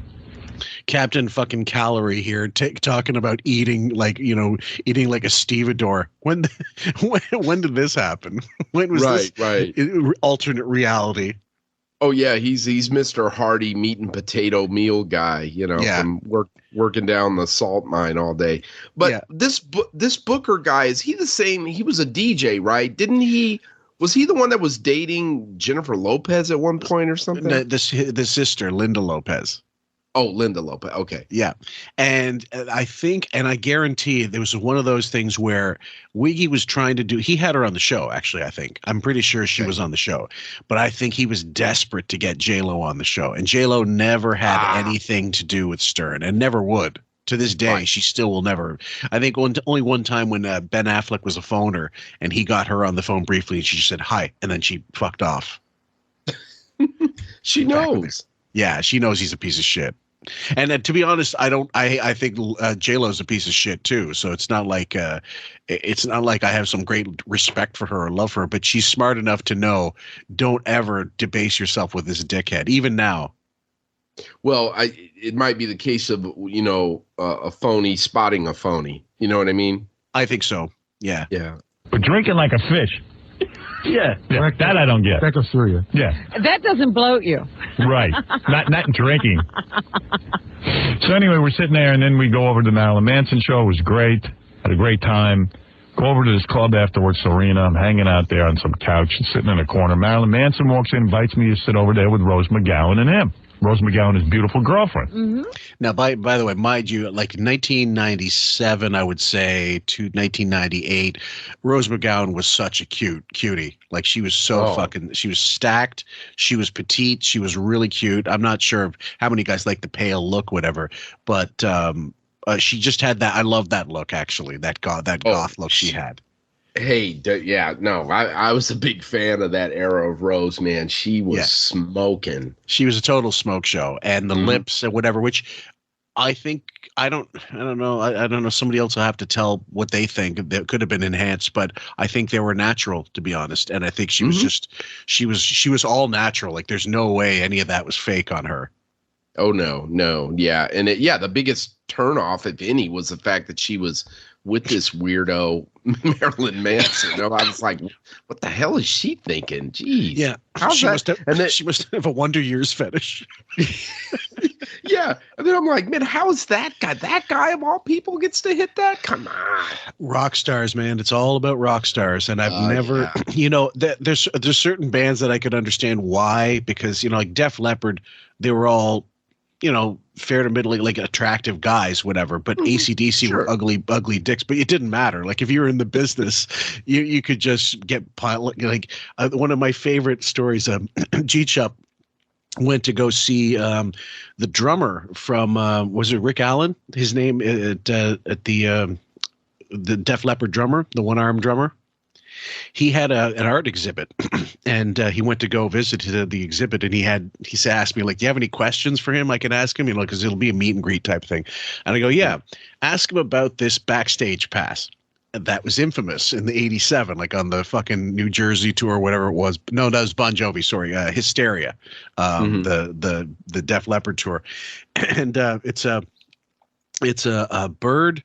Captain fucking Calorie here, talking about eating like a stevedore. When did this happen? When was this? Right. Alternate reality. Oh yeah, he's Mr. Hardy meat and potato meal guy. From working down the salt mine all day. But this Booker guy, is he the same? He was a DJ, right? Didn't he? Was he the one that was dating Jennifer Lopez at one point or something? The sister, Linda Lopez. Oh, Linda Lopez. Okay. Yeah. And I think, and I guarantee there was one of those things where Wiggy was trying to do, he had her on the show, actually, I think. I'm pretty sure she was on the show. But I think he was desperate to get J-Lo on the show. And J-Lo never had anything to do with Stern and never would. To this day, she still will never. I think only one time when Ben Affleck was a phoner and he got her on the phone briefly and she just said hi. And then she fucked off. She knows. Yeah, she knows he's a piece of shit. And to be honest, I think J-Lo's a piece of shit too. So it's not like I have some great respect for her or love for her, but she's smart enough to know don't ever debase yourself with this dickhead, even now. Well, it might be the case of a phony spotting a phony. You know what I mean? I think so. Yeah. Yeah. But drinking like a fish. Yeah, that I don't get. That goes through you. Yeah. That doesn't bloat you. Right. Not drinking. So anyway, we're sitting there, and then we go over to the Marilyn Manson show. It was great. Had a great time. Go over to this club afterwards, Serena. I'm hanging out there on some couch, sitting in a corner. Marilyn Manson walks in, invites me to sit over there with Rose McGowan and him. Rose McGowan, his beautiful girlfriend. Mm-hmm. Now, by the way, mind you, like 1997, I would say, to 1998, Rose McGowan was such a cutie. Like, she was so she was stacked. She was petite. She was really cute. I'm not sure how many guys like the pale look, whatever, but she just had that. I love that look, actually, that goth look she had. Hey, I was a big fan of that era of Rose, man. She was smoking. She was a total smoke show, and the lips and whatever, which I think, I don't know. I don't know. Somebody else will have to tell what they think. That could have been enhanced, but I think they were natural, to be honest. And I think she was she was all natural. Like, there's no way any of that was fake on her. Oh, no. Yeah. And the biggest turnoff, if any, was the fact that she was with this weirdo Marilyn Manson. I was like, what the hell is she thinking? Jeez. Yeah. She must have a Wonder Years fetish. Yeah. And then I'm like, man, how is that guy? That guy of all people gets to hit that? Come on. Rock stars, man. It's all about rock stars. And I've never, there's certain bands that I could understand why, because, like Def Leppard, they were all, fair to middling, like attractive guys, whatever. But AC/DC were ugly dicks. But it didn't matter. Like, if you were in the business, you could just get one of my favorite stories. G-Chup went to go see the drummer from was it Rick Allen? His name at the Def Leppard drummer, the one-armed drummer. He had an art exhibit, and he went to go visit the exhibit, and he asked me, like, do you have any questions for him I can ask him? Because it'll be a meet and greet type thing. And I go, yeah, ask him about this backstage pass. And that was infamous in the 87, like on the fucking New Jersey tour or whatever it was. No, that was Bon Jovi, sorry, Hysteria, the Def Leppard tour. And it's a bird,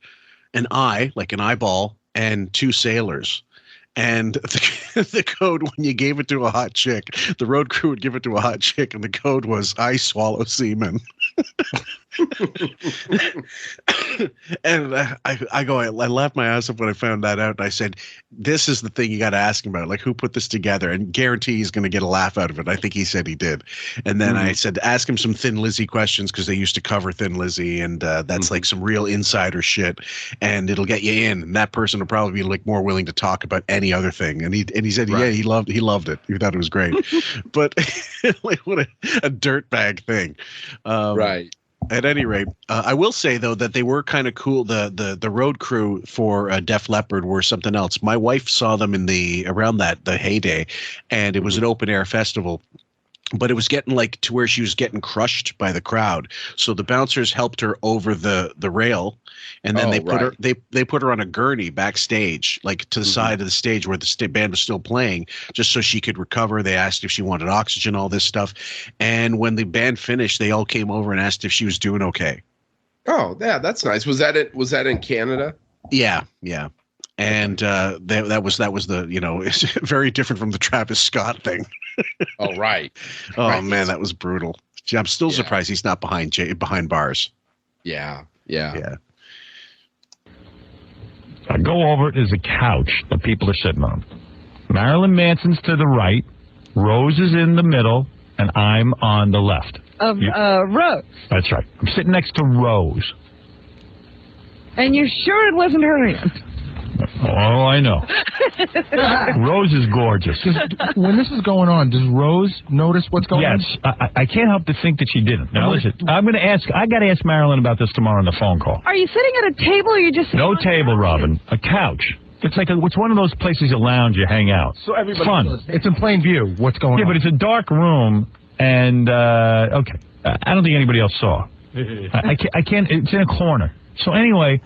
an eye, like an eyeball, and two sailors. And the code, when you gave it to a hot chick, the road crew would give it to a hot chick, and the code was, I swallow semen. And I laughed my ass off when I found that out. And I said, this is the thing you got to ask him about. Like, who put this together? And guarantee he's going to get a laugh out of it. I think he said he did. And then I said, ask him some Thin Lizzy questions, because they used to cover Thin Lizzy. And that's like some real insider shit. And it'll get you in. And that person will probably be like more willing to talk about any other thing. And he said, yeah, he loved it. He thought it was great. But like, what a dirtbag thing. Right. At any rate, I will say, though, that they were kind of cool. The road crew for Def Leppard were something else. My wife saw them around the heyday, and it was an open air festival. But it was getting like to where she was getting crushed by the crowd. So the bouncers helped her over the rail, and then they put her on a gurney backstage, like to the side of the stage where the band was still playing, just so she could recover. They asked if she wanted oxygen, all this stuff. And when the band finished, they all came over and asked if she was doing okay. Oh, yeah, that's nice. Was that it? Was that in Canada? Yeah. And that was the, it's very different from the Travis Scott thing. Oh, right. Oh, right. Man, that was brutal. I'm still surprised he's not behind bars. Yeah. I go over, there's a couch that people are sitting on. Marilyn Manson's to the right, Rose is in the middle, and I'm on the left. Of Rose. That's right. I'm sitting next to Rose. And you're sure it wasn't her hand? Oh, I know. Rose is gorgeous. When this is going on, does Rose notice what's going on? Yes. I can't help to think that she didn't. Now, listen, I got to ask Marilyn about this tomorrow on the phone call. Are you sitting at a table, or are you just... No table, Robin. A couch. It's like it's one of those places you lounge, you hang out. So everybody fun. knows. It's in plain view what's going on. Yeah, but it's a dark room, and, okay. I don't think anybody else saw. I can't, it's in a corner. So anyway...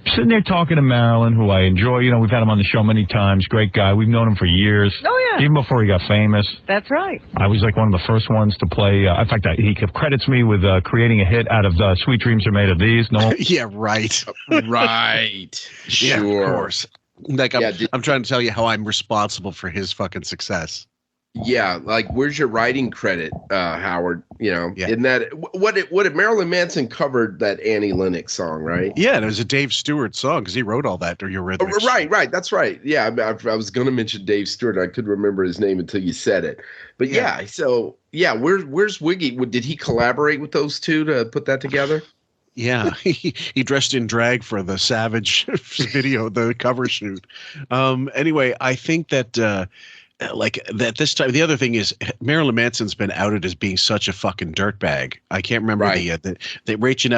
sitting there talking to Marilyn, who I enjoy. You know, we've had him on the show many times. Great guy. We've known him for years. Oh, yeah. Even before he got famous. That's right. I was like one of the first ones to play. In fact, he credits me with creating a hit out of Sweet Dreams Are Made of These. No. Yeah, right. Right. Yeah, Sure. of course. Like, I'm trying to tell you how I'm responsible for his fucking success. Yeah, like, where's your writing credit, Howard? You know, in that, what if Marilyn Manson covered that Annie Lennox song, right? Yeah, and it was a Dave Stewart song because he wrote all that, or Eurythmics. Right, that's right. Yeah, I was going to mention Dave Stewart. I couldn't remember his name until you said it. But where's Wiggy? Did he collaborate with those two to put that together? Yeah, he dressed in drag for the Savage video, the cover shoot. Anyway, I think that this time, the other thing is Marilyn Manson's been outed as being such a fucking dirtbag. I can't remember the Rachel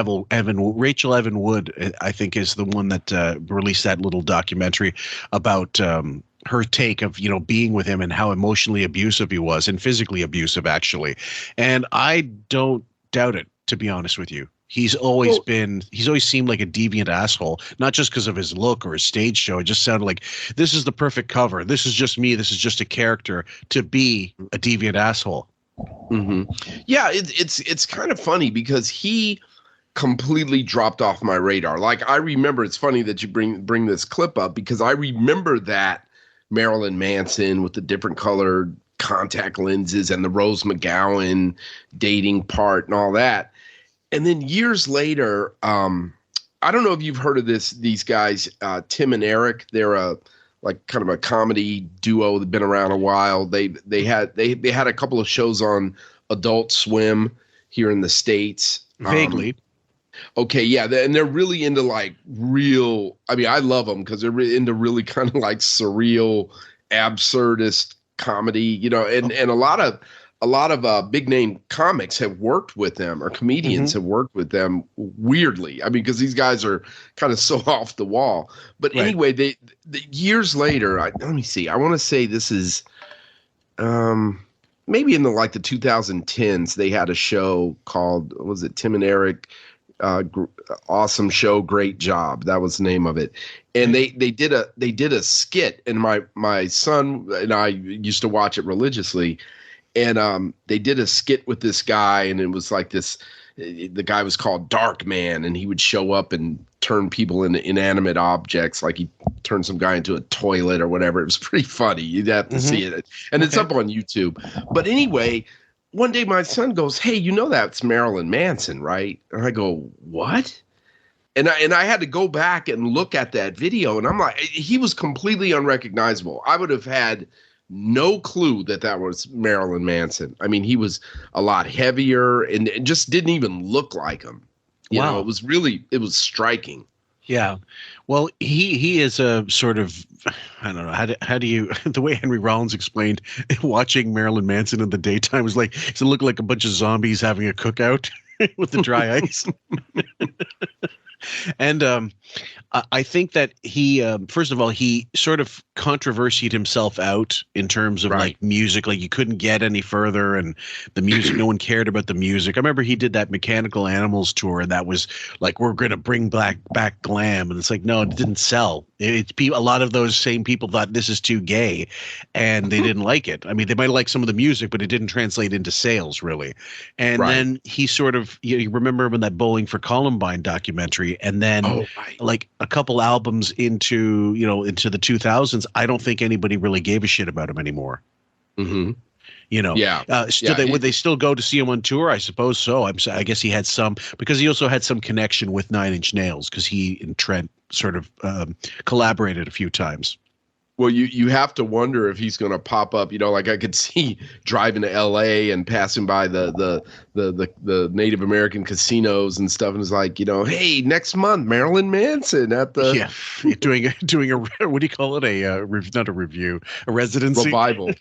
Evan Wood, I think, is the one that released that little documentary about her take of, you know, being with him and how emotionally abusive he was, and physically abusive, actually. And I don't doubt it, to be honest with you. He's always seemed like a deviant asshole, not just because of his look or his stage show. It just sounded like, this is the perfect cover. This is just me. This is just a character to be a deviant asshole. Mm-hmm. Yeah, it's kind of funny because he completely dropped off my radar. Like, I remember, it's funny that you bring this clip up, because I remember that Marilyn Manson with the different colored contact lenses and the Rose McGowan dating part and all that. And then years later, I don't know if you've heard of these guys, Tim and Eric. They're kind of a comedy duo. They've been around a while. They had a couple of shows on Adult Swim here in the States. Vaguely. Okay, yeah, and they're really into like real. I mean, I love them because they're really into really kind of like surreal, absurdist comedy. You know, and a lot of big name comics have worked with them, or comedians have worked with them, weirdly. I mean, because these guys are kind of so off the wall. But anyway, they years later, let me see. I want to say this is maybe in the 2010s. They had a show called, what was it, Tim and Eric, Awesome Show, Great Job. That was the name of it. And they did a skit, and my son and I used to watch it religiously. And they did a skit with this guy, and it was like this. The guy was called Dark Man, and he would show up and turn people into inanimate objects. Like he turned some guy into a toilet or whatever. It was pretty funny. You'd have to see it, and it's up on YouTube. But anyway, one day my son goes, "Hey, you know that's Marilyn Manson, right?" And I go, "What?" And I had to go back and look at that video, and I'm like, he was completely unrecognizable. I would have had no clue that was Marilyn Manson. I mean, he was a lot heavier and it just didn't even look like him. You know, it was striking. Yeah. Well, he is a sort of, I don't know, how do you, the way Henry Rollins explained watching Marilyn Manson in the daytime was like, it looked like a bunch of zombies having a cookout with the dry ice. And I think that he, first of all, he sort of controversied himself out in terms of like music. Like you couldn't get any further, and the music, no one cared about the music. I remember he did that Mechanical Animals tour, and that was like, we're going to bring back glam, and it's like, no, it didn't sell. A lot of those same people thought this is too gay, and they didn't like it. I mean, they might have liked some of the music, but it didn't translate into sales really. And then he sort of, you remember him in that Bowling for Columbine documentary, and then like a couple albums into the 2000s, I don't think anybody really gave a shit about him anymore. Mm-hmm. You know, would they still go to see him on tour? I suppose so. I guess he had some, because he also had some connection with Nine Inch Nails, because he and Trent sort of collaborated a few times. Well, you have to wonder if he's going to pop up. You know, like I could see driving to L.A. and passing by the Native American casinos and stuff, and it's like, you know, hey, next month Marilyn Manson at the doing a what do you call it, not a review, a residency, revival.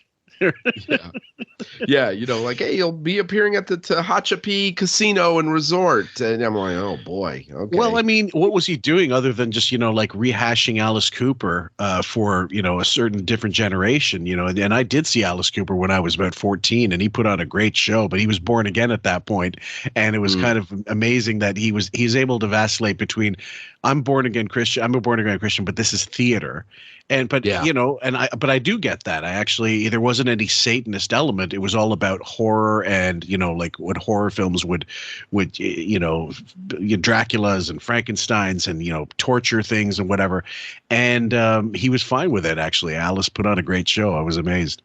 Yeah, you know, like, hey, you'll be appearing at the Tehachapi Casino and Resort. And I'm like, oh, boy. Okay. Well, I mean, what was he doing other than just, you know, like rehashing Alice Cooper for, you know, a certain different generation, you know? And I did see Alice Cooper when I was about 14, and he put on a great show, but he was born again at that point. And it was kind of amazing that he's able to vacillate between, I'm a born again Christian, but this is theater. But you know, but I do get that. There wasn't any Satanist element. It was all about horror and, you know, like what horror films would, you know, Dracula's and Frankenstein's and, you know, torture things and whatever. And he was fine with it. Actually, Alice put on a great show. I was amazed.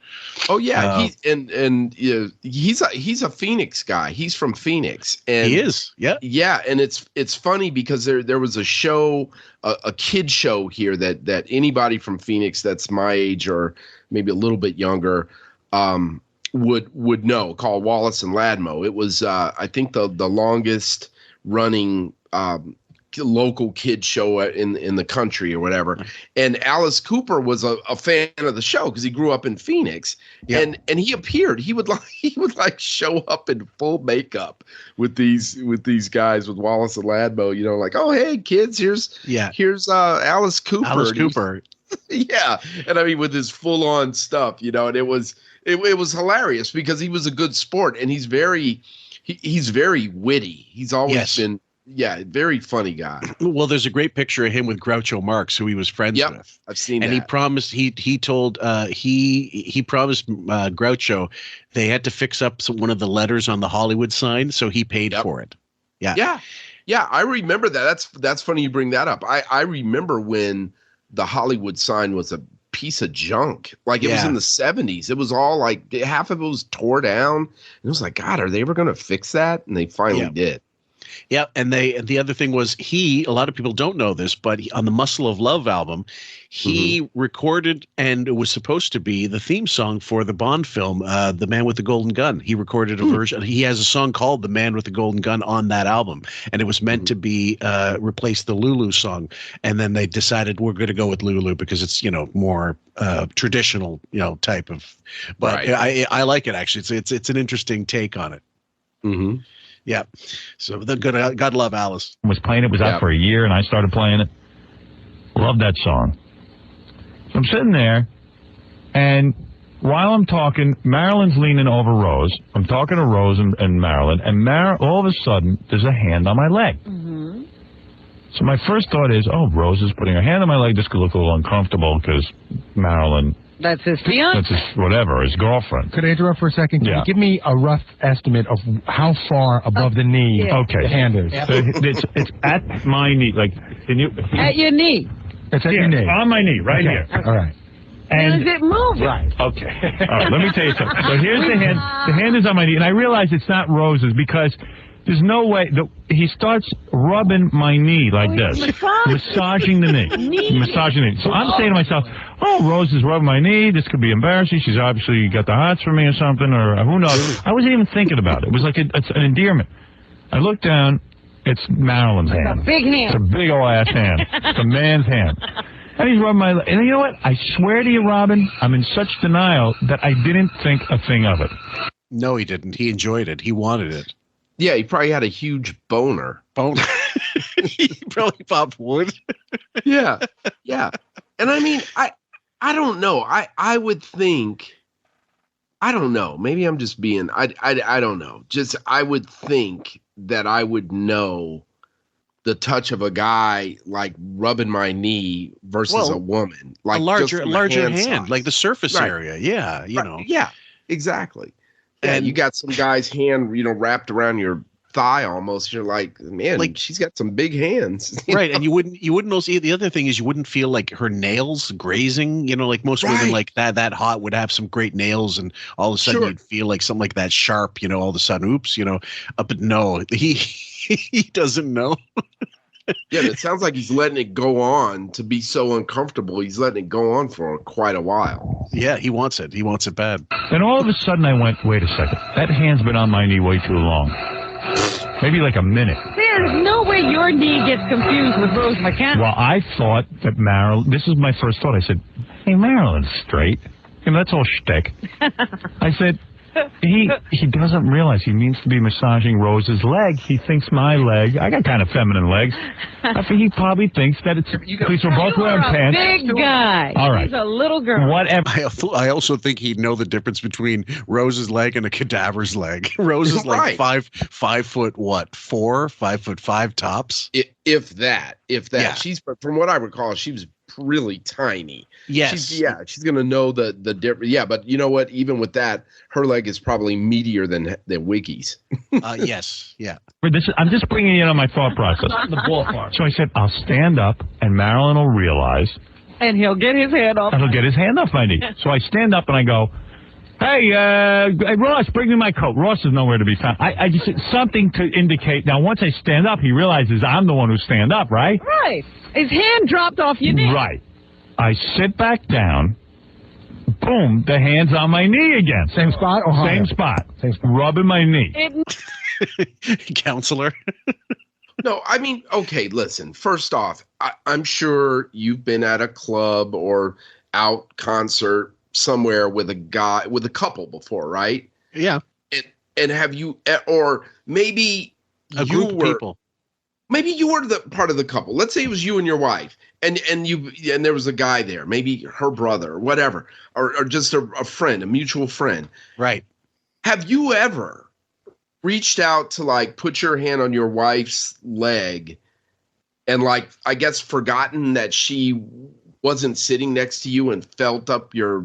Oh yeah, he's a Phoenix guy. He's from Phoenix, and he is. Yeah. And it's funny because there was a show, a kid show here that anybody from Phoenix that's my age or maybe a little bit younger would know, called Wallace and Ladmo. It was I think the longest running local kid show in the country or whatever. And Alice Cooper was a fan of the show because he grew up in Phoenix. And he appeared. He would show up in full makeup with these guys, with Wallace and Ladmo, you know, like, oh, hey kids, here's Alice Cooper. Yeah. And I mean, with his full on stuff, you know, and it was hilarious because he was a good sport, and he's very witty. He's always been very funny guy. Well, there's a great picture of him with Groucho Marx, who he was friends with. I've seen and that. He promised he promised Groucho they had to fix up one of the letters on the Hollywood sign, so he paid for it. Yeah, I remember that. That's funny you bring that up. I remember when the Hollywood sign was a piece of junk. Like, it was in the 70s. It was all like, half of it was tore down. And it was like, God, are they ever going to fix that? And they finally did. Yeah, and the other thing was, a lot of people don't know this, but on the Muscle of Love album, he recorded, and it was supposed to be the theme song for the Bond film, The Man with the Golden Gun. He recorded a version. He has a song called The Man with the Golden Gun on that album, and it was meant to be replace the Lulu song. And then they decided we're going to go with Lulu because it's, you know, more traditional, you know, type of. But I like it, actually. It's an interesting take on it. Mm-hmm. Yeah, so God love Alice. Was playing it, was out for a year, and I started playing it. Love that song. So I'm sitting there, and while I'm talking, Marilyn's leaning over Rose. I'm talking to Rose and Marilyn, and all of a sudden, there's a hand on my leg. So my first thought is, oh, Rose is putting her hand on my leg. This could look a little uncomfortable because Marilyn... That's his fiance. That's his girlfriend. Could I interrupt for a second? Can you give me a rough estimate of how far above the knee the hand is? It's at my knee. Like, can you? At your knee. It's at your knee. On my knee, right here. All right. And does it move? Right. Okay. All right, let me tell you something. So here's the hand. The hand is on my knee, and I realize it's not Rose's because there's no way. He starts rubbing my knee like this. Massaging the knee. Massaging the knee. So I'm saying to myself, oh, Rose is rubbing my knee. This could be embarrassing. She's obviously got the hots for me or something, or who knows. I wasn't even thinking about it. It was like it's an endearment. I look down. It's Marilyn's hand. It's a big hand. It's a big old ass hand. It's a man's hand. And he's rubbing my leg. And you know what? I swear to you, Robin, I'm in such denial that I didn't think a thing of it. No, he didn't. He enjoyed it. He wanted it. Yeah, he probably had a huge boner. He probably popped wood. Yeah. And I mean, I don't know. I would think, I don't know. Maybe I'm just being, I don't know. Just, I would think that I would know the touch of a guy like rubbing my knee versus a woman. Like a larger hand size. like the surface area. Yeah, you know. Yeah, exactly. And you got some guy's hand, you know, wrapped around your thigh almost. You're like, man, like, she's got some big hands. Right. And you wouldn't also, the other thing is you wouldn't feel like her nails grazing, you know, like most women like that hot would have some great nails, and all of a sudden you'd feel like something like that sharp, you know, all of a sudden, oops, you know, but no, he doesn't know. Yeah, it sounds like he's letting it go on to be so uncomfortable. He's letting it go on for quite a while. Yeah, he wants it. He wants it bad. Then all of a sudden I went, wait a second. That hand's been on my knee way too long. Maybe like a minute. There's no way your knee gets confused with Rose McCann. Well, I thought that Marilyn, this is my first thought. I said, hey, Marilyn's straight. And that's all shtick. I said, he doesn't realize he means to be massaging Rose's leg. He thinks my leg, I got kind of feminine legs. I think he probably thinks that it's, because we're both wearing pants. Big guy. All right. He's a little girl. Whatever. I also think he'd know the difference between Rose's leg and a cadaver's leg. Rose is like Right. 5 foot what? 4, 5'5" tops. If that. Yeah. She's, from what I recall, she was really tiny. Yes. She's gonna know the difference. Yeah, but you know what? Even with that, her leg is probably meatier than Wiggy's. Yes. Yeah. I'm just bringing in on my thought process. The ballpark. So I said, I'll stand up, and Marilyn will realize. And he'll get his hand off. And he'll get his hand off my knee. So I stand up and I go, hey, Ross, bring me my coat. Ross is nowhere to be found. I just said something to indicate. Now, once I stand up, he realizes I'm the one who stand up, right? Right. His hand dropped off your knee. Right. I sit back down. Boom, the hand's on my knee again. Same spot or higher? Same spot. Rubbing my knee. Counselor. No, I mean, okay, listen. First off, I'm sure you've been at a club or out concert somewhere with a couple before, right? Yeah. And have you, or maybe a group of people. Maybe you were the part of the couple. Let's say it was you and your wife, and there was a guy there, maybe her brother or whatever, or just a friend, a mutual friend. Right. Have you ever reached out to like put your hand on your wife's leg and like, I guess, forgotten that she wasn't sitting next to you and felt up your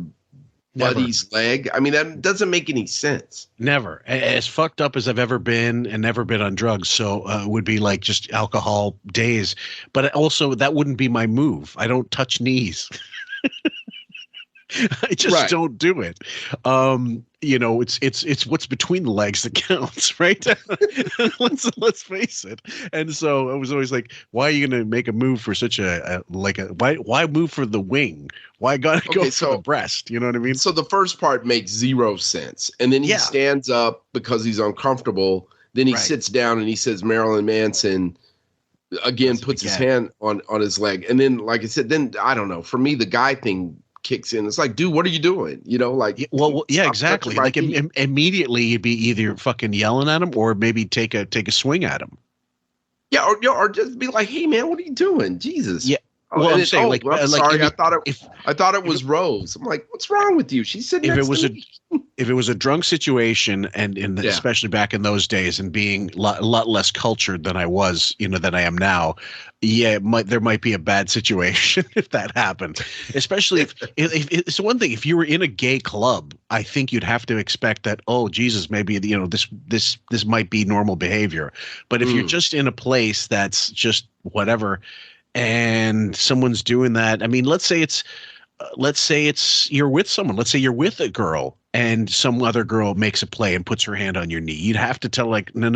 buddy's leg? I mean, that doesn't make any sense. Never. As fucked up as I've ever been and never been on drugs. So it would be like just alcohol days. But also that wouldn't be my move. I don't touch knees. I just don't do it. It's what's between the legs that counts, right? let's face it. And so I was always like, why are you going to make a move for such why move for the wing? Why gotta go for the breast? You know what I mean? So the first part makes zero sense. And then he stands up because he's uncomfortable. Then he sits down and he says Marilyn Manson again, puts his hand on his leg. And then, like I said, then I don't know. For me, the guy thing kicks in. It's like, dude, what are you doing? You know, like, well yeah, exactly. Like immediately you'd be either fucking yelling at him or maybe take a swing at him. Yeah, or just be like, hey man, what are you doing? Jesus. Yeah. Well, I'm saying I'm sorry. I thought it was Rose. I'm like, what's wrong with you? She's sitting next to me. If it was a drunk situation, and especially back in those days, and being a lot less cultured than I was, than I am now, there might be a bad situation if that happened. Especially if it's one thing if you were in a gay club, I think you'd have to expect that. Oh Jesus, maybe this might be normal behavior. But if you're just in a place that's just whatever, and someone's doing that, I mean, let's say it's you're with someone. Let's say you're with a girl and some other girl makes a play and puts her hand on your knee. You'd have to tell like, no,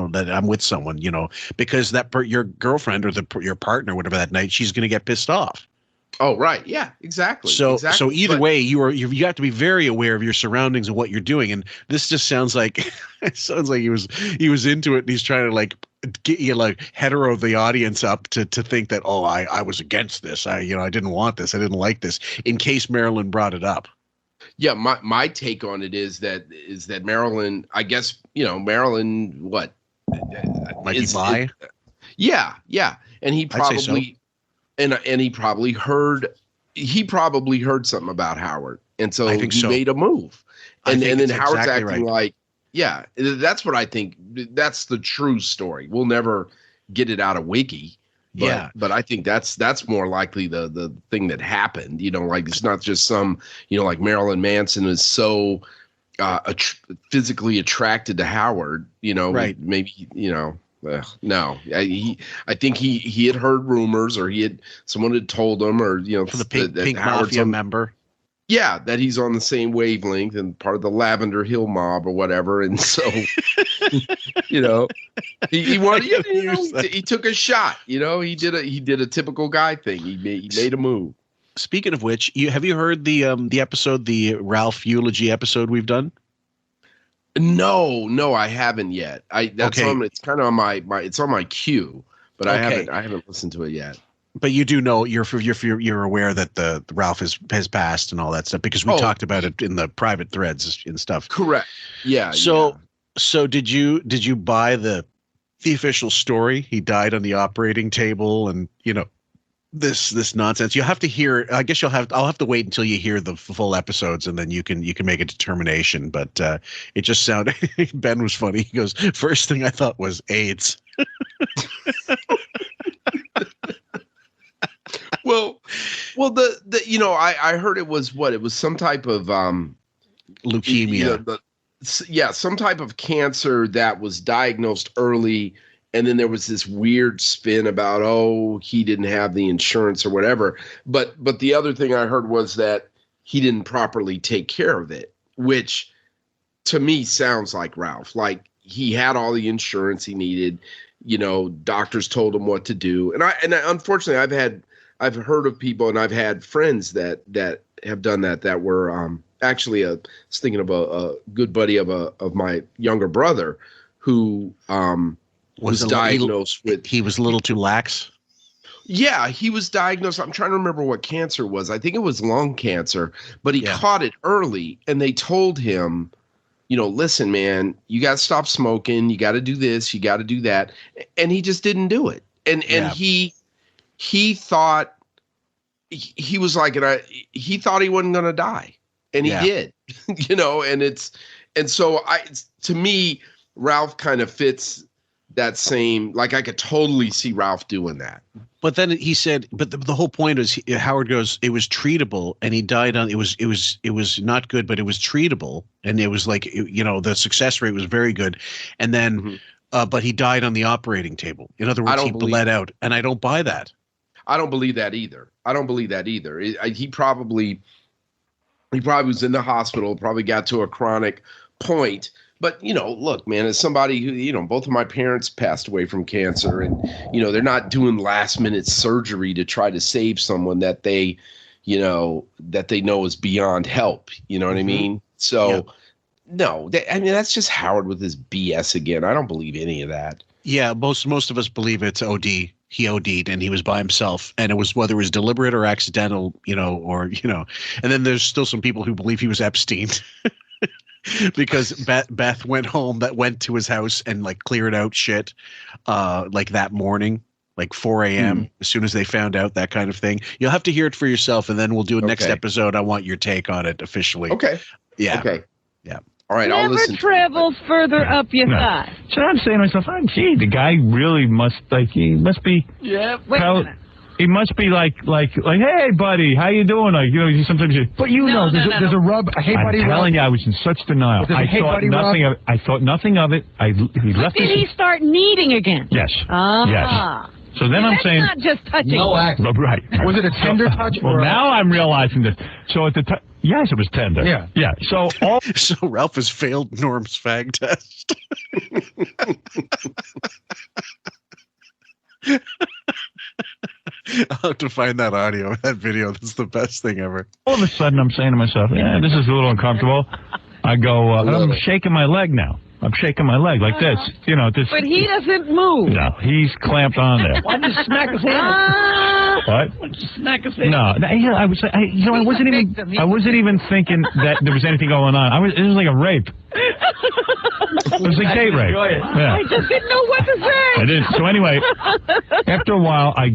that I'm with someone, because your girlfriend or your partner, whatever that night, she's going to get pissed off. Oh, right. Yeah, exactly. So either way, you have to be very aware of your surroundings and what you're doing. And this just sounds like he was into it and he's trying to like get you like hetero the audience up to think that, oh, I was against this. I didn't want this. I didn't like this, in case Marilyn brought it up. Yeah, my take on it is that Marilyn, I guess, Marilyn, what? Might be bi? Yeah. And he probably and he probably heard something about Howard. And so he made a move. And then Howard's acting like, yeah, that's what I think. That's the true story. We'll never get it out of Wiggy. But I think that's more likely the thing that happened. Like it's not just some, like Marilyn Manson is so physically attracted to Howard. Right? Maybe no. I think he had heard rumors, or someone had told him, or for the Pink Mafia member. Yeah, that he's on the same wavelength and part of the Lavender Hill mob or whatever, and so he wanted. He took a shot. He did a typical guy thing. He made a move. Speaking of which, have you heard the episode, the Ralph eulogy episode we've done? No, I haven't yet. It's kind of on my it's on my queue, but I haven't listened to it yet. But you do know you're aware that the Ralph has passed and all that stuff because we talked about it in the private threads and stuff. Correct. Yeah. So did you buy the official story? He died on the operating table, and this nonsense. You have to hear. I guess I'll have to wait until you hear the full episodes, and then you can make a determination. But it just sounded. Ben was funny. He goes, first thing I thought was AIDS. Well, I heard it was some type of leukemia. Some type of cancer that was diagnosed early, and then there was this weird spin about he didn't have the insurance or whatever. But the other thing I heard was that he didn't properly take care of it, which to me sounds like Ralph. Like he had all the insurance he needed. Doctors told him what to do, and unfortunately I've heard of people, and I've had friends that have done that were actually I was thinking of a good buddy of my younger brother who was diagnosed with. He was a little too lax. Yeah, he was diagnosed. I'm trying to remember what cancer it was. I think it was lung cancer, but he caught it early, and they told him, listen, man, you got to stop smoking. You got to do this. You got to do that, and he just didn't do it. And he thought he was like, he thought he wasn't going to die, and he did, and so to me, Ralph kind of fits that same, like I could totally see Ralph doing that. But then he said, but the whole point is Howard goes, it was treatable, and he died on, it was not good, but it was treatable. And it was like, the success rate was very good. And then, but he died on the operating table. In other words, he bled out, and I don't buy that. I don't believe that either. He probably was in the hospital, probably got to a chronic point. But, look, man, as somebody who, both of my parents passed away from cancer, and, they're not doing last minute surgery to try to save someone that they know is beyond help. You know what I mean? So, no, that's just Howard with his BS again. I don't believe any of that. Yeah, most of us believe it's OD. He OD'd and he was by himself, and it was whether it was deliberate or accidental, and then there's still some people who believe he was Epstein because Beth went to his house and like cleared out shit like that morning, like 4 a.m. as soon as they found out, that kind of thing. You'll have to hear it for yourself, and then we'll do a next episode. I want your take on it officially. Okay. Yeah. Okay. Yeah. All right, I'll listen. Never travel further up your thigh. So I'm saying to myself, gee, the guy really must be. Yeah. Wait a minute. He must be like, hey, buddy, how you doing? Like, sometimes there's a rub. Hey, buddy, I'm telling you, I was in such denial. I thought nothing of it. He left. Did he start kneading again? Yes. Yes. So then I'm saying, not just touching. No act. Right. Was it a tender touch? Well, now I'm realizing this. So at the time, yes, it was tender. Yeah. Yeah. So Ralph has failed Norm's fag test. I'll have to find that audio, that video. That's the best thing ever. All of a sudden, I'm saying to myself, this is a little uncomfortable. I go, I'm shaking my leg now. I'm shaking my leg like this, this. But he doesn't move. No, he's clamped on there. Why did you smack his hand? What? Why did you smack his hand? No, I wasn't even thinking that there was anything going on. It was like a rape. It was a date rape. Yeah. I just didn't know what to say. I didn't. So anyway, after a while, I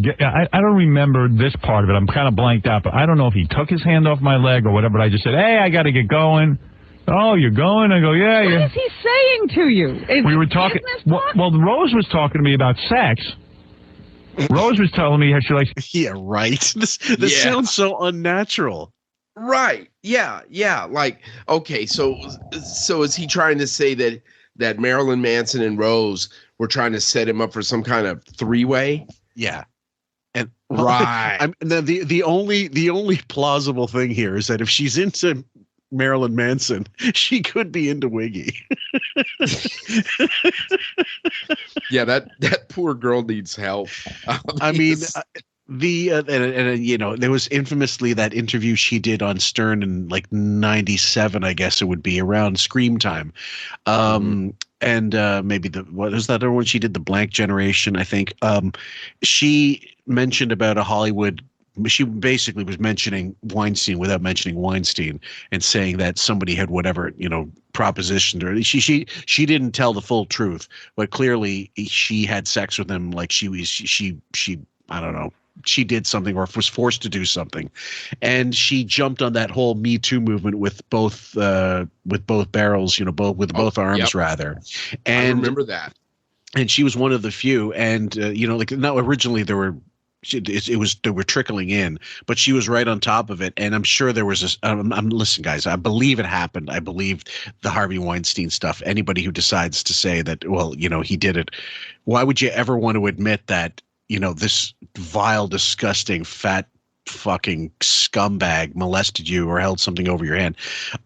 don't remember this part of it. I'm kind of blanked out, but I don't know if he took his hand off my leg or whatever. But I just said, hey, I got to get going. Oh, you're going? I go, yeah. What is he saying to you? We were talking. Well, Rose was talking to me about sex. Rose was telling me how she likes. Yeah, right. This sounds so unnatural. Right. Yeah. Yeah. Like, okay. So is he trying to say that Marilyn Manson and Rose were trying to set him up for some kind of three-way? Yeah. And right. The only plausible thing here is that if she's into Marilyn Manson, she could be into Wiggy. Yeah, that poor girl needs help. I mean, there was infamously that interview she did on Stern in like 97, I guess it would be, around Scream time. And maybe what was that other one she did, the Blank Generation, I think. mentioned about a Hollywood. She basically was mentioning Weinstein without mentioning Weinstein, and saying that somebody had whatever, propositioned her. She didn't tell the full truth, but clearly she had sex with him. Like she I don't know. She did something or was forced to do something, and she jumped on that whole Me Too movement with both barrels, both arms, yep. rather. And I remember that. And she was one of the few. And originally there were. They were trickling in, but she was right on top of it. And I'm sure there was listen, guys, I believe it happened. I believe the Harvey Weinstein stuff. Anybody who decides to say that, well, he did it. Why would you ever want to admit that, this vile, disgusting, fat fucking scumbag molested you or held something over your hand?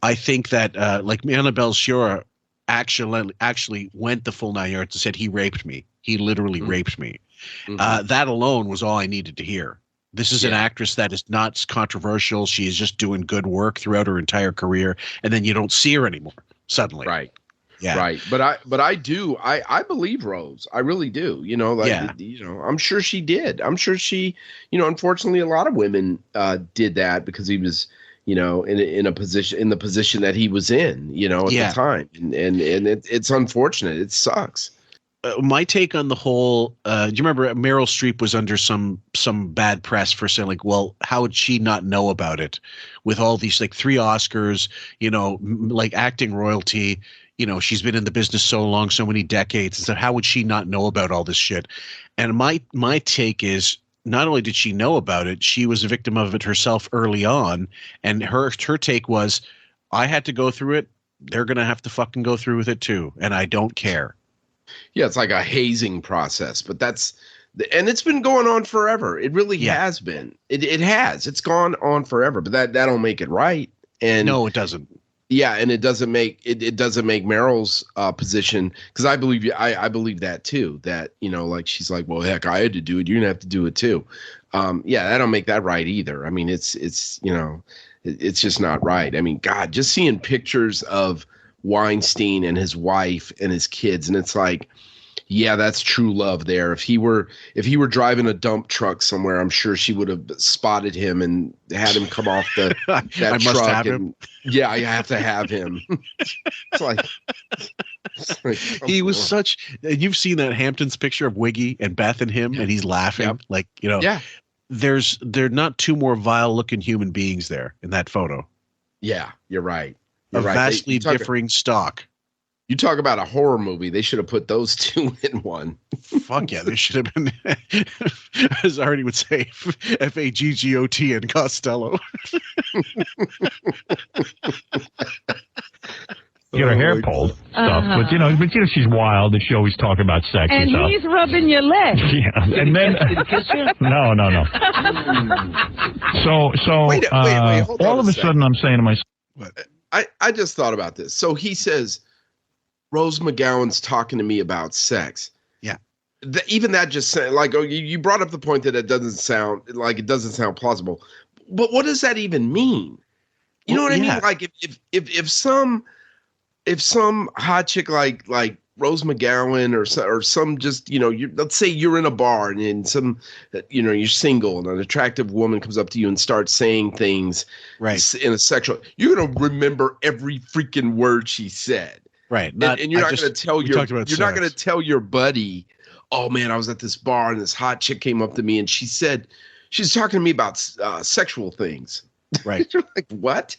I think that like Annabelle Sciorra actually went the full 9 yards and said he raped me. He literally raped me. Mm-hmm. That alone was all I needed to hear. This is an actress that is not controversial. She is just doing good work throughout her entire career, and then you don't see her anymore suddenly. Right. Yeah. Right. But I believe Rose. I really do. I'm sure she did. I'm sure she, unfortunately a lot of women did that because he was, in the position that he was in, at the time. And it's unfortunate. It sucks. My take on the whole, do you remember Meryl Streep was under some bad press for saying, like, well, how would she not know about it with all these, like, 3 Oscars, like acting royalty, she's been in the business so long, so many decades. And so how would she not know about all this shit? And my take is, not only did she know about it, she was a victim of it herself early on. And her take was, I had to go through it. They're going to have to fucking go through with it too. And I don't care. Yeah, it's like a hazing process, but and it's been going on forever. It really has been. It has. It's gone on forever, but that don't make it right. And no, it doesn't. Yeah, and it doesn't make Meryl's position, because I believe that too. That like she's like, well, heck, I had to do it. You're gonna have to do it too. That don't make that right either. I mean, it's just not right. I mean, God, just seeing pictures of Weinstein and his wife and his kids, and it's like, yeah, that's true love there. If he were driving a dump truck somewhere, I'm sure she would have spotted him and had him come off that truck. Must have him. Yeah, I have to have him. It's like he was such. You've seen that Hamptons picture of Wiggy and Beth and him, and he's laughing like Yeah, they're not 2 more vile looking human beings there in that photo. Yeah, you're right. A vastly differing stock. You talk about a horror movie. They should have put those 2 in one. Fuck yeah, there should have been, as Artie would say, Faggot and Costello. Get her hair pulled, stuff. But she's wild, and she always talk about sex and stuff. And he's rubbing your leg. Yeah, and then no. So wait, hold on all of a sudden, I'm saying to myself, I just thought about this. So he says, Rose McGowan's talking to me about sex. Yeah. Even that just sound like, you brought up the point that it doesn't sound plausible. But what does that even mean? You know what I mean? Like if some hot chick like Rose McGowan or some just, let's say you're in a bar and some, you're single and an attractive woman comes up to you and starts saying things in a sexual, you're going to remember every freaking word she said. Right. And you're not going to tell your buddy, oh man, I was at this bar and this hot chick came up to me and she's talking to me about sexual things. Right. You're like, what?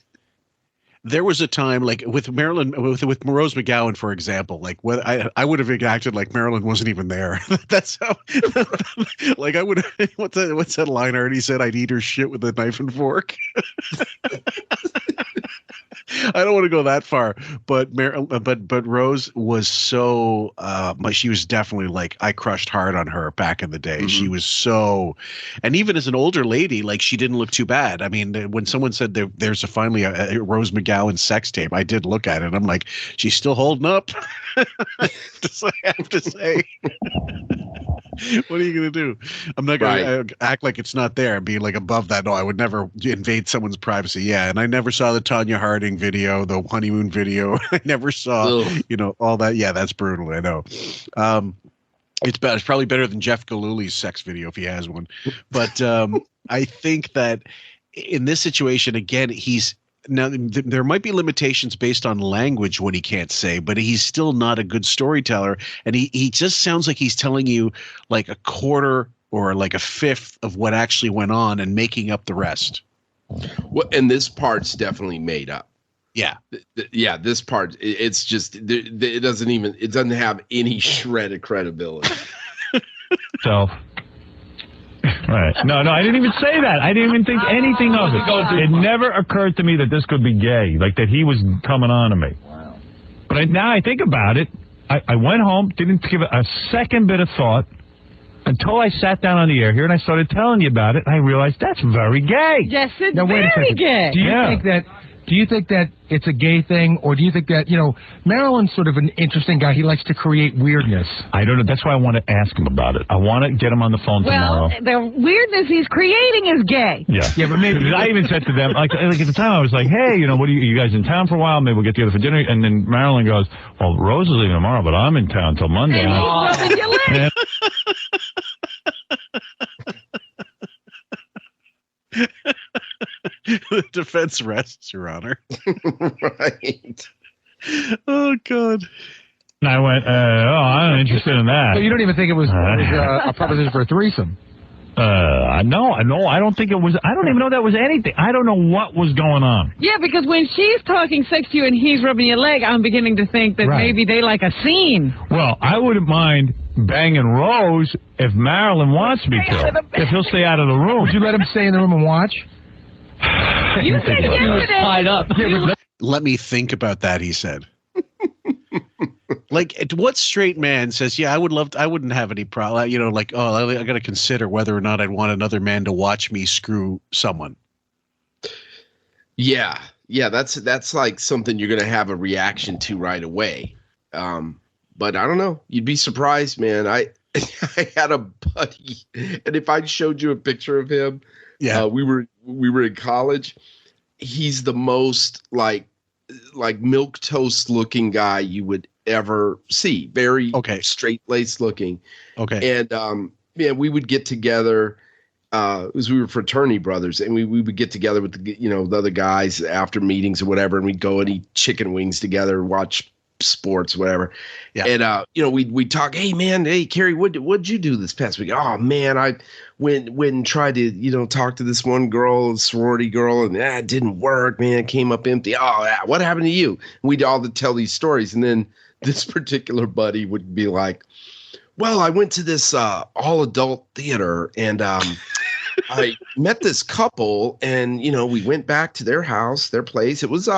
There was a time, like with Marilyn, with Rose McGowan, for example, like I would have acted like Marilyn wasn't even there. That's how, like I would. What's that line Artie said? I'd eat her shit with a knife and fork. I don't want to go that far, but Rose was so she was definitely like, I crushed hard on her back in the day. Mm-hmm. She was so, and even as an older lady, like she didn't look too bad. I mean, when someone said there's finally a Rose McGowan sex tape, I did look at it and I'm like, she's still holding up. I have to say. What are you going to do? I'm not going to act like it's not there and be like above that. No, I would never invade someone's privacy. Yeah. And I never saw the Tonya Harding video, the honeymoon video. I never saw, all that. Yeah, that's brutal. I know. It's bad. It's probably better than Jeff Galooly's sex video if he has one. But I think that in this situation, again, there might be limitations based on language what he can't say, but he's still not a good storyteller. And he just sounds like he's telling you like a quarter or like a fifth of what actually went on and making up the rest. Well, and this part's definitely made up. Yeah. Yeah, this part, it's just, it doesn't have any shred of credibility. So, right. No, I didn't even say that. I didn't even think anything of it. It never occurred to me that this could be gay, like that he was coming on to me. Wow. But now I think about it, I went home, didn't give it a second bit of thought until I sat down on the air here and I started telling you about it. And I realized that's very gay. Yes, it's now, wait a very second. gay. Do you think that it's a gay thing, or do you think that, Marilyn's sort of an interesting guy. He likes to create weirdness. I don't know. That's why I want to ask him about it. I want to get him on the phone tomorrow. Well, the weirdness he's creating is gay. Yeah, but maybe I even said to them, like at the time, I was like, hey, what are you guys in town for a while? Maybe we'll get together for dinner. And then Marilyn goes, well, Rose is leaving tomorrow, but I'm in town till Monday. And he's rubbing your leg. The defense rests, Your Honor. Right. Oh, God. And I went, I'm not interested in that. So you don't even think it was a proposition for a threesome? No, I don't think it was. I don't even know that was anything. I don't know what was going on. Yeah, because when she's talking sex to you and he's rubbing your leg, I'm beginning to think that maybe they like a scene. Well, I wouldn't mind banging Rose if Marilyn wants me to. If he'll stay out of the room. Would you let him stay in the room and watch? You said yesterday. Tied up. Let me think about that, he said. Like, what straight man says, yeah, I wouldn't have any problem, I got to consider whether or not I'd want another man to watch me screw someone. Yeah, that's like something you're going to have a reaction to right away. But I don't know. You'd be surprised, man. I had a buddy, and if I showed you a picture of him, we were in college. He's the most like milquetoast looking guy you would ever see. Very straight laced looking. Okay. And we would get together. We were fraternity brothers, and we would get together with the other guys after meetings or whatever, and we'd go and eat chicken wings together, watch sports, whatever. Yeah. And we'd talk, hey man, hey Cary, what'd you do this past week? Oh man, I went and tried to talk to this one girl, a sorority girl, and it didn't work, man. It came up empty. Oh, what happened to you? And we'd all tell these stories, and then this particular buddy would be like, well, I went to this all adult theater, and I met this couple, and we went back to their house, their place. It was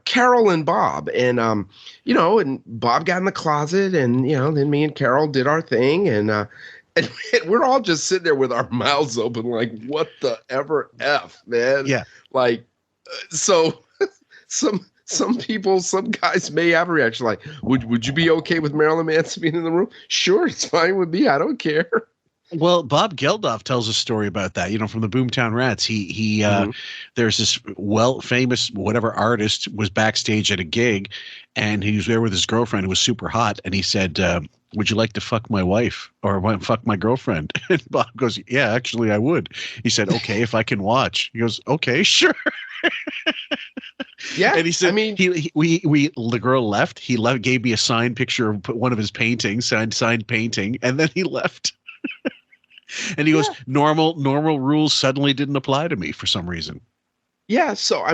Carol and Bob, and and Bob got in the closet, and then me and Carol did our thing, and we're all just sitting there with our mouths open, like, what the ever F, man? Yeah, like so. Some people, some guys may have a reaction like, would you be okay with Marilyn Manson being in the room? Sure, it's fine with me. I don't care. Well, Bob Geldof tells a story about that, from the Boomtown Rats. He there's this famous whatever artist was backstage at a gig, and he was there with his girlfriend who was super hot, and he said, would you like to fuck my wife or fuck my girlfriend? And Bob goes, yeah, actually I would. He said, okay, if I can watch. He goes, okay, sure. Yeah. And he said, the girl left. He gave me a signed picture of one of his paintings, signed painting, and then he left. And he goes, normal rules suddenly didn't apply to me for some reason. Yeah. So,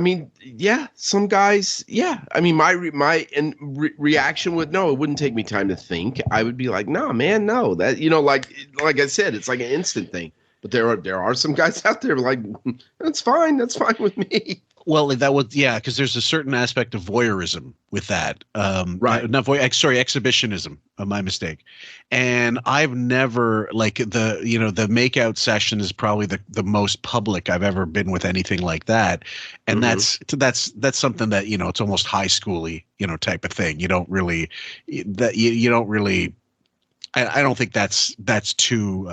some guys, my reaction would, no, it wouldn't take me time to think. I would be like, no, man, no, that, like I said, it's like an instant thing. But there are some guys out there like, that's fine with me. Well, that was, because there's a certain aspect of voyeurism with that. Right. Exhibitionism. My mistake. And I've never, the makeout session is probably the most public I've ever been with anything like that. And that's something that, it's almost high schooly, type of thing. You don't really, I don't think that's too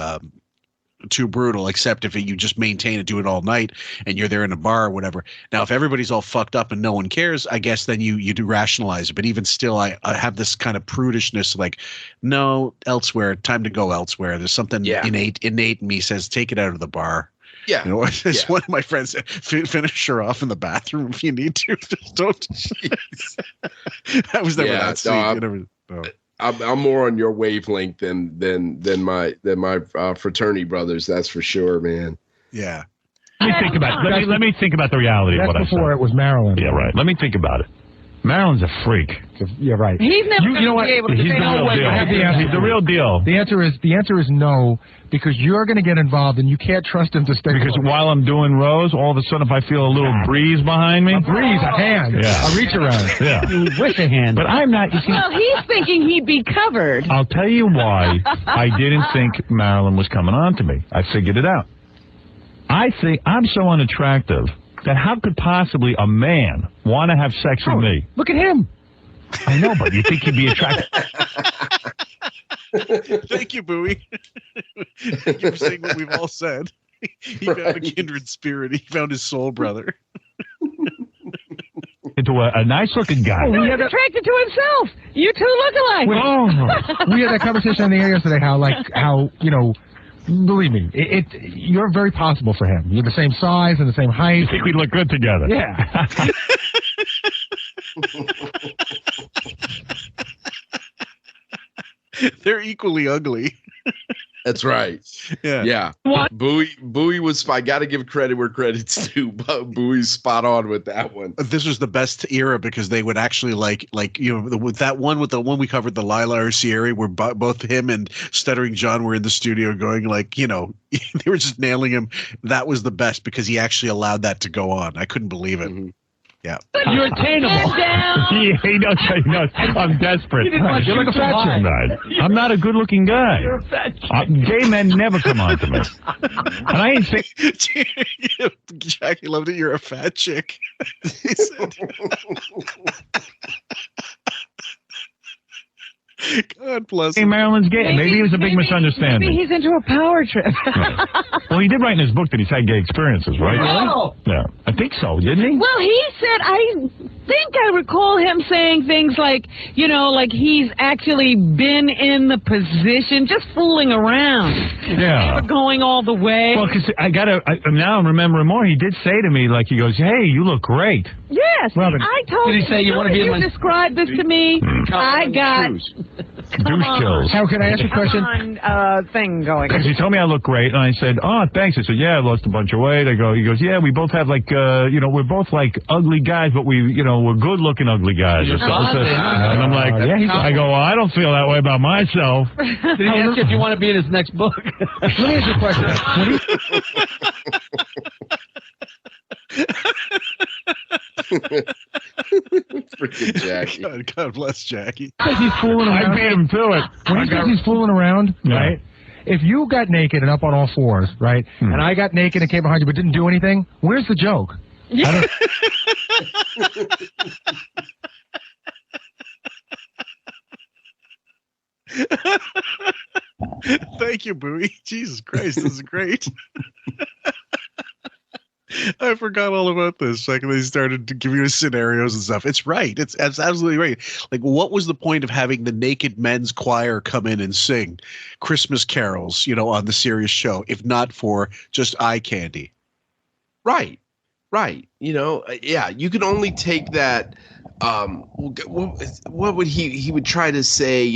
too brutal, except if you just maintain and do it all night and you're there in a bar or whatever. Now, if everybody's all fucked up and no one cares, I guess then you do rationalize it. But even still, I have this kind of prudishness, like, no, elsewhere, time to go elsewhere. There's something innate in me says, take it out of the bar. Yeah. You know, as one of my friends said, finish her off in the bathroom if you need to. Just don't. That was never that sweet. I'm more on your wavelength than my fraternity brothers. That's for sure, man. Yeah. Let me think about the reality of what I said. That's before it was Marilyn. Yeah, right. Let me think about it. Marilyn's a freak. Yeah, right. He's never going to be able to say no. He's the real deal. The answer is no, because you're going to get involved and you can't trust him to stay. Because while I'm doing rows, all of a sudden if I feel a little breeze behind me. A breeze, a hand. Yeah. A reach around. Yeah. With a hand. But I'm not. Well, he's thinking he'd be covered. I'll tell you why I didn't think Marilyn was coming on to me. I figured it out. I think I'm so unattractive that how could possibly a man want to have sex with me? Look at him. I know, but you think he'd be attractive? Thank you, Bowie. Thank you for saying what we've all said. He found a kindred spirit. He found his soul brother. Into a nice-looking guy. He's attracted to himself. You two look alike. We had that conversation on the air yesterday. How you know. Believe me, you're very possible for him. You're the same size and the same height. You think we'd look good together? Yeah. They're equally ugly. That's right. Yeah. What? Bowie was. I got to give credit where credit's due. Bowie's spot on with that one. This was the best era because they would actually like with the one we covered, the Lila Arcieri, where both him and Stuttering John were in the studio going like, they were just nailing him. That was the best because he actually allowed that to go on. I couldn't believe it. Mm-hmm. Yeah. You're attainable. He knows. I'm desperate. You're like a fat chick. I'm not a good-looking guy. You're a fat chick. Gay men never come on to me. And I ain't saying... Jackie loved it. You're a fat chick. He said... God bless him. Marilyn's gay. Maybe it was a big misunderstanding. Maybe he's into a power trip. Right. Well, he did write in his book that he's had gay experiences, right? Oh. Yeah. I think so, didn't he? Well, he said, I think I recall him saying things like, like he's actually been in the position, just fooling around. Yeah. Never going all the way. Well, because now I'm remembering more. He did say to me, like, he goes, hey, you look great. Yes. Robin, I told did he say you want to be in my... describe this to me. I got... Douche chills. How can I ask you a question? Thing going. Because he told me I look great, and I said, "Oh, thanks." I said, "Yeah, I lost a bunch of weight." He goes, "Yeah, we both have like, we're both like ugly guys, but we're good-looking ugly guys." Or something. And I'm like, I go, well, I don't feel that way about myself. Did he ask if you want to be in his next book? Let me ask you a question. Freaking Jackie. God bless Jackie. He's fooling around. I beat him to it. When he says he's fooling around, right? If you got naked and up on all fours, right, and I got naked and came behind you but didn't do anything, where's the joke? Thank you, Bowie. Jesus Christ, this is great. I forgot all about this. Like they started to give you scenarios and stuff. It's right. It's absolutely right. Like, what was the point of having the naked men's choir come in and sing Christmas carols, on the serious show, if not for just eye candy? Right. Yeah. You can only take that. What would he would try to say?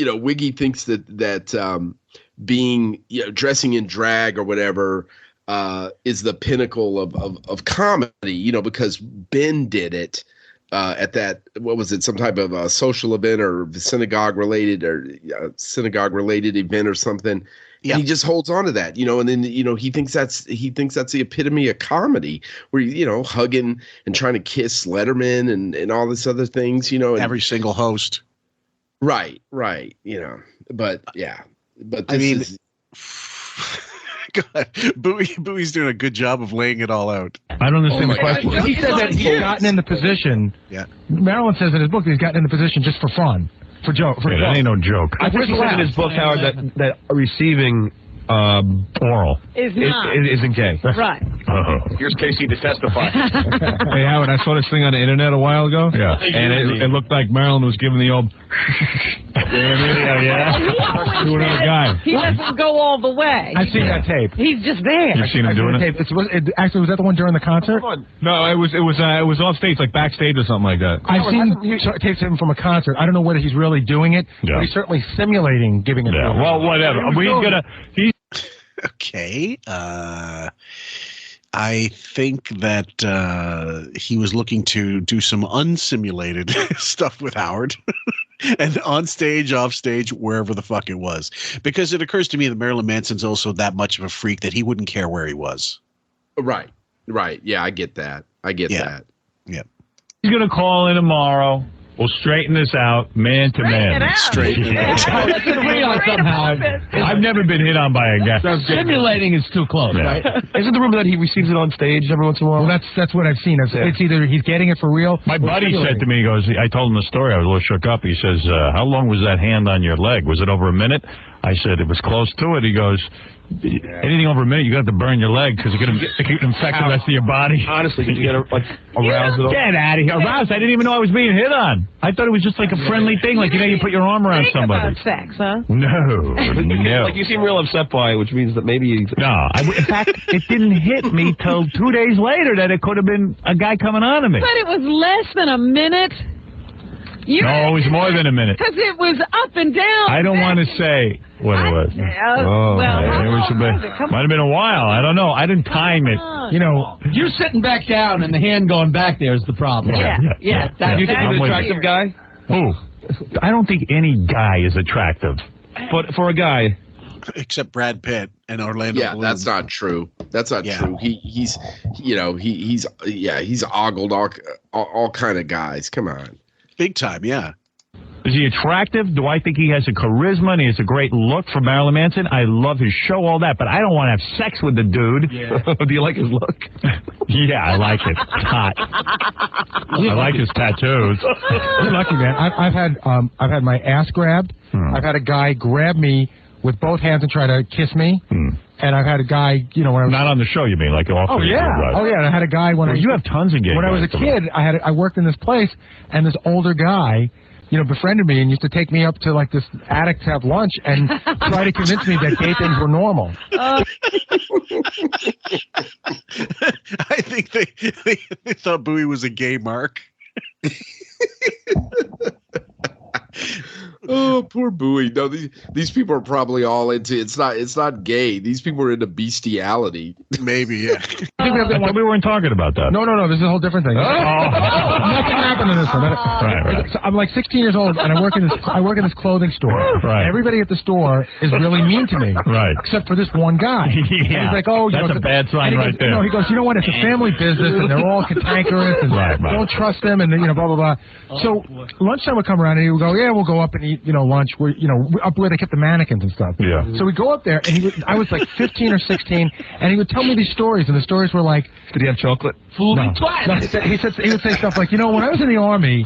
Wiggy thinks that. Being dressing in drag or whatever is the pinnacle of comedy, because Ben did it at that, what was it, some type of a social event or synagogue related event or something. Yeah. And he just holds on to that, and then he thinks that's the epitome of comedy, where hugging and trying to kiss Letterman and all this other things, and every single host. Right. But yeah. But this God, Bowie's doing a good job of laying it all out. I don't understand the question. He said that he's gotten in the position. Yeah. Marilyn says in his book that he's gotten in the position just for fun. For joke. That ain't no joke. I think he said in his book, Howard, that receiving oral isn't gay. Right. Here's Casey to testify. Hey, Howard, I saw this thing on the internet a while ago. Yeah. And it looked like Marilyn was giving the old... To another guy. He doesn't go all the way. I've seen that tape. He's just there. You've seen him doing it? Actually, was that the one during the concert? No, it was off stage, like backstage or something like that. I've seen tapes of him from a concert. I don't know whether he's really doing it, but he's certainly simulating giving it. Yeah. Well, whatever. Okay. I think that he was looking to do some unsimulated stuff with Howard. And on stage, off stage, wherever the fuck it was. Because it occurs to me that Marilyn Manson's also that much of a freak that he wouldn't care where he was. Right. Yeah, I get that. Yeah. He's going to call in tomorrow. We'll straighten this out, man to man. Straighten it out. Let's agree on somehow. I've never been hit on by a guy. Simulating is too close, right? Isn't the rumor that he receives it on stage every once in a while? Well, that's what I've seen. It's either he's getting it for real. My buddy said to me, he goes, I told him the story. I was a little shook up. He says, how long was that hand on your leg? Was it over a minute? I said, it was close to it. He goes, anything over a minute, you got to burn your leg because it could infect the rest of your body. Honestly, did you get aroused? Get out of here. Aroused? I didn't even know I was being hit on. I thought it was just like a friendly thing, like, you put your arm around somebody. About sex, huh? No. Like, you seem real upset by it, which means that maybe... No. In fact, it didn't hit me till 2 days later that it could have been a guy coming on to me. But it was less than a minute. No, it was more than a minute. Because it was up and down. I don't want to say what it was. Might have been a while. I don't know. I didn't time it. You're sitting back down and the hand going back there is the problem. Yeah. Do you think he's an attractive guy? Who? I don't think any guy is attractive. But for a guy... Except Brad Pitt and Orlando Bloom. That's not true. That's not true. He's ogled all kind of guys. Come on. Big time, yeah. Is he attractive? Do I think he has a charisma and he has a great look for Marilyn Manson? I love his show, all that, but I don't want to have sex with the dude. Yeah. Do you like his look? Yeah, I like it. It's hot. I like his tattoos. You're lucky, man. I've had my ass grabbed. I've had a guy grab me with both hands and try to kiss me. And I've had a guy, when I was... Not on the show, you mean, like off the yeah. Right. Oh, yeah, and I had a guy when you have tons of gay When I was a kid, I worked in this place, and this older guy, befriended me and used to take me up to, like, this attic to have lunch and try to convince me that gay things were normal. I think they thought Bowie was a gay mark. Oh, poor Bowie. No, these people are probably all into it's not gay. These people are into bestiality. Maybe, yeah. I thought we weren't talking about that. No. This is a whole different thing. Nothing happened in this one. Right. So I'm like 16 years old, and I work in this clothing store. Right. Everybody at the store is really mean to me. Right. Except for this one guy. Yeah. He's like, that's a bad sign right there. No, he goes, you know what? It's a family business, and they're all cantankerous, and don't trust them, and blah blah blah. So lunchtime would come around, and he would go, yeah, we'll go up and eat, lunch. Where up where they kept the mannequins and stuff. Yeah. So we go up there, and I was like 15 or 16, and he would tell me these stories, and the stories were like, did he have chocolate? No. He would say stuff like, when I was in the Army,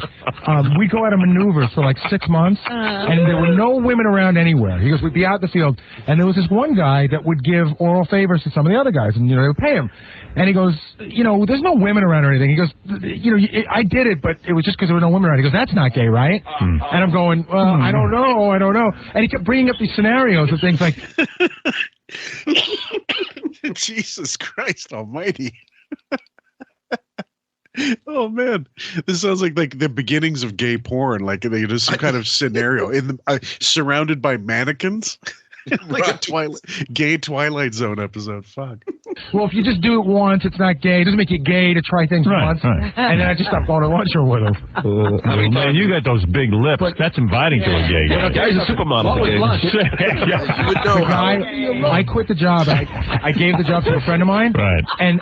we'd go out on maneuvers for like 6 months, and there were no women around anywhere. He goes, we'd be out in the field, and there was this one guy that would give oral favors to some of the other guys, and they would pay him. And he goes, there's no women around or anything. He goes, I did it, but it was just because there were no women around. He goes, that's not gay, right? And I'm going, well, I don't know. And he kept bringing up these scenarios of things like, Jesus Christ Almighty. Oh man, this sounds like the beginnings of gay porn. Like there's some kind of scenario surrounded by mannequins. Like a gay Twilight Zone episode. Fuck. Well, if you just do it once, it's not gay. It doesn't make it gay to try things once. Right. And then I just stopped going to lunch with him. Man, you got those big lips. That's inviting to a gay guy. Guy's a supermodel. What was lunch? I quit the job. I gave the job to a friend of mine. Right. And,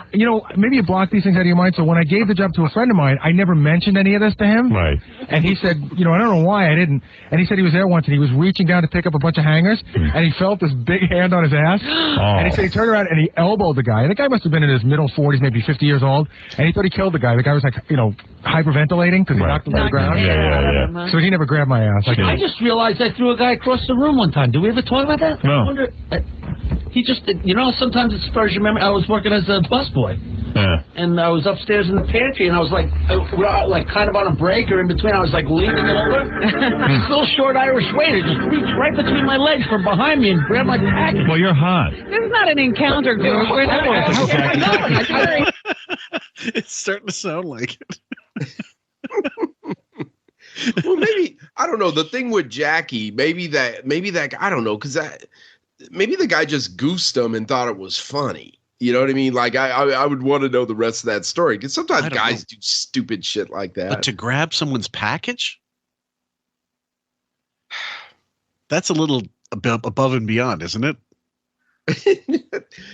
maybe you block these things out of your mind. So when I gave the job to a friend of mine, I never mentioned any of this to him. Right. And he said, I don't know why I didn't. And he said he was there once and he was reaching down to pick up a bunch of hangers and he felt this big hand on his ass. And he said he turned around and he elbowed the guy. And the guy must have been in his middle 40s, maybe 50 years old. And he thought he killed the guy. The guy was like, hyperventilating because he knocked him on the ground. Yeah. So he never grabbed my ass. I just realized I threw a guy across the room one time. Did we ever talk about that? No. I wonder, he just, sometimes it spurs your memory. I was working as a busboy. Yeah. And I was upstairs in the pantry, and I was like kind of on a break or in between. I was like leaning over. This little short Irish waiter just reached right between my legs from behind me and grabbed my package. Well, you're hot. This is not an encounter group. We're not. It's starting to sound like it. Well, maybe I don't know. The thing with Jackie, maybe that I don't know, because maybe the guy just goosed him and thought it was funny. You know what I mean? Like I would want to know the rest of that story, because sometimes guys do stupid shit like that. But to grab someone's package, that's a little above and beyond, isn't it?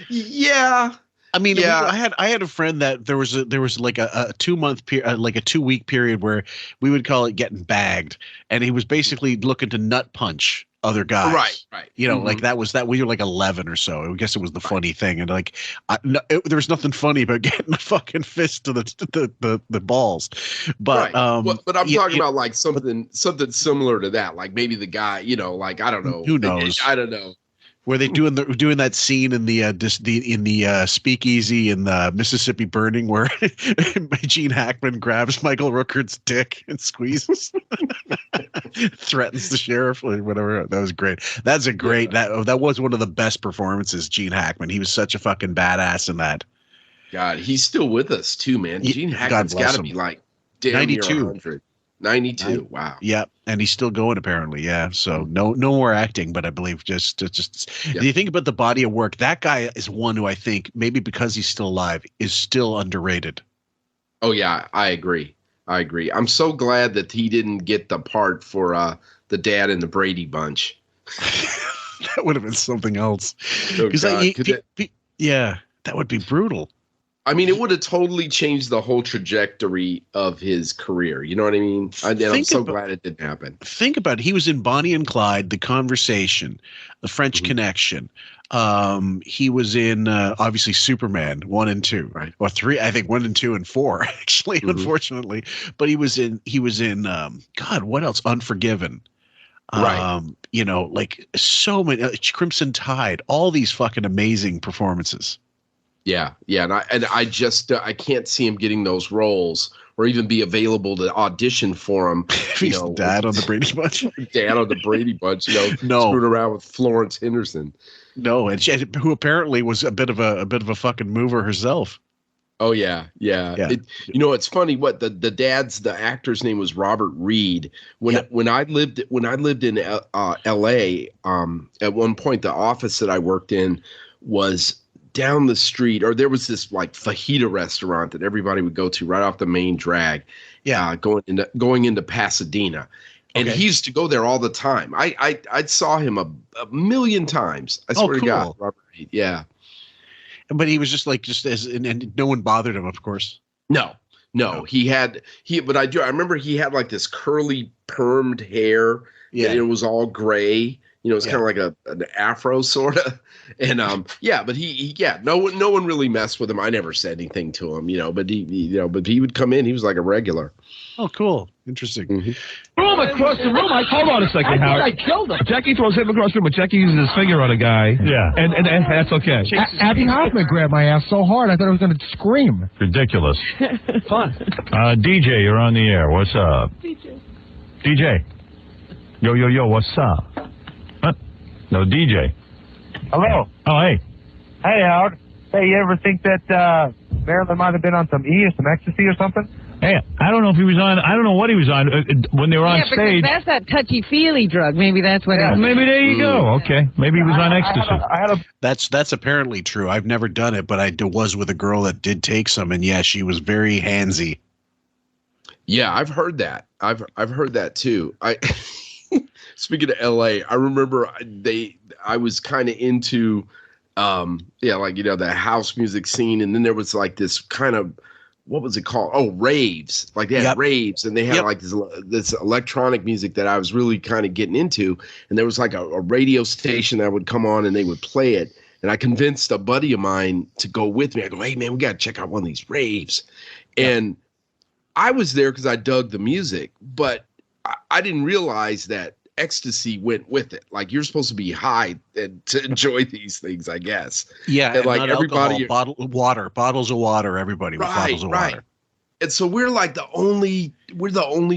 Yeah. I mean, I had a friend that there was like a 2-month period, like a 2-week period where we would call it getting bagged, and he was basically looking to nut punch other guys. Right. Like that was that we were like 11 or so. I guess it was the funny thing, and like there was nothing funny about getting a fucking fist to the balls. But but I'm talking about like something similar to that. Like maybe the guy, like I don't know. Who knows? I don't know. Were they doing that scene in the speakeasy in the Mississippi Burning where Gene Hackman grabs Michael Rooker's dick and squeezes, threatens the sheriff or whatever? That was great. That's a great that was one of the best performances. Gene Hackman. He was such a fucking badass in that. God, he's still with us too, man. Gene Hackman's got to be like damn 92. near 100. 92. Wow. Yeah, and he's still going apparently. Yeah, so no more acting, but I believe just. Do you think about the body of work? That guy is one who I think maybe because he's still alive is still underrated. Oh yeah, I agree. I'm so glad that he didn't get the part for the dad in the Brady Bunch. That would have been something else. Oh, God. That would be brutal. I mean, it would have totally changed the whole trajectory of his career. You know what I mean? I'm so glad it didn't happen. Think about it. He was in Bonnie and Clyde, The Conversation, The French Connection. He was in, obviously, Superman 1 and 2. Right. Or 3, I think 1 and 2 and 4, actually, unfortunately. But he was in God, what else? Unforgiven. Right. Like so many, Crimson Tide, all these fucking amazing performances. Yeah, and I just I can't see him getting those roles or even be available to audition for him. He's dad on the Brady Bunch. Dad on the Brady Bunch. Screwed around with Florence Henderson. No, and who apparently was a bit of a fucking mover herself. Oh yeah. It's funny. What the actor's name was Robert Reed. When I lived in L.A. At one point the office that I worked in was down the street, or there was this like fajita restaurant that everybody would go to right off the main drag. Yeah, going into Pasadena, and he used to go there all the time. I saw him a million times. I swear to God, Robert Reed. Yeah, but he was just and no one bothered him, of course. No. But I remember he had like this curly permed hair. Yeah, and it was all gray. It's kind of like an afro sort of, and but he no one really messed with him. I never said anything to him, but he would come in. He was like a regular. Oh, cool, interesting. Throw him across the room. Hold on a second, Howard. I killed him. Jackie throws him across the room, but Jackie uses his finger on a guy. Yeah, and that's okay. Abby Hoffman grabbed my ass so hard I thought I was going to scream. Ridiculous. Fun. DJ, you're on the air. What's up? DJ. Yo, what's up? No, DJ. Hello. Oh, hey. Hey, Howard. Hey, you ever think that Marilyn might have been on some E or some Ecstasy or something? Hey, I don't know if he was on. I don't know what he was on when they were on stage. That's that touchy-feely drug. Maybe that's what it is. Maybe there you go. Okay. Maybe he was on Ecstasy. That's apparently true. I've never done it, but I was with a girl that did take some, and yeah, she was very handsy. Yeah, I've heard that. I've heard that too. Speaking of LA, I remember I was kind of into, the house music scene. And then there was like this kind of, what was it called? Oh, raves. Like they had raves, and they had like this electronic music that I was really kind of getting into. And there was like a radio station that would come on and they would play it. And I convinced a buddy of mine to go with me. I go, hey, man, we got to check out one of these raves. And I was there because I dug the music, but I didn't realize that Ecstasy went with it. Like, you're supposed to be high and to enjoy these things, I guess. Yeah, and like not everybody, alcohol, bottles of water. Everybody with bottles of water. And so we're like the only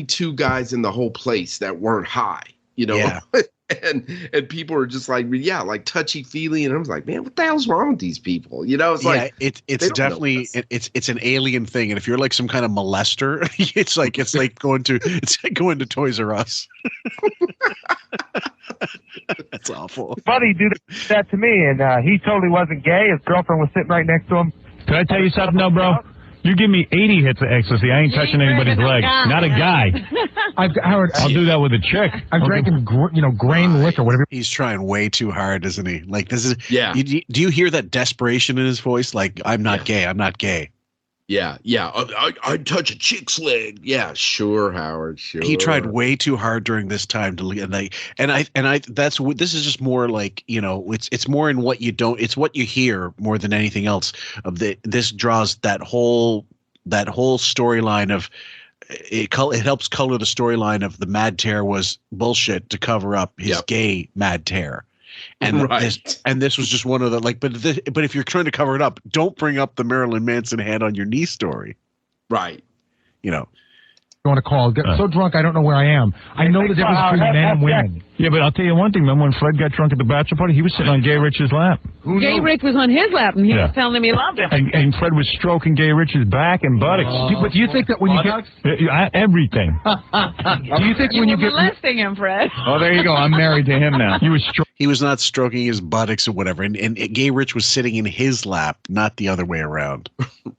two guys in the whole place that weren't high, you know. Yeah. and people are just like, yeah, like touchy feely, and I was like, man, what the hell's wrong with these people? You know, it's like it's definitely it's an alien thing, and if you're like some kind of molester, it's like going to Toys R Us. That's awful. Buddy did that to me, and he totally wasn't gay. His girlfriend was sitting right next to him. Can I tell you something, no, bro? You give me 80 hits of ecstasy, I ain't touching anybody's leg. Not a guy. Howard, I'll do that with a chick. I'm drinking, grain liquor, whatever. He's trying way too hard, isn't he? Like, this is. Yeah. Do you hear that desperation in his voice? Like, I'm not gay. I'm not gay. Yeah. I'd touch a chick's leg. Yeah, sure, Howard. Sure. He tried way too hard during this time to, this is just more like, you know, it's more in what you don't. It's what you hear more than anything else. This draws that whole storyline of. It helps color the storyline of the Mad Tear was bullshit to cover up his gay Mad Tear. And this was just one of the but if you're trying to cover it up, don't bring up the Marilyn Manson hand on your knee story. Right. You know. You want to call? Get so drunk I don't know where I am. I know the difference between men and women. Yeah, but I'll tell you one thing. Remember when Fred got drunk at the bachelor party? He was sitting on Gay Rich's lap. Gay Rich was on his lap, and he was telling him he loved him. And Fred was stroking Gay Rich's back and buttocks. But do you think that when you get everything? Do you think when you get molesting him, Fred? Oh, there you go. I'm married to him now. He was not stroking his buttocks or whatever, and Gay Rich was sitting in his lap, not the other way around.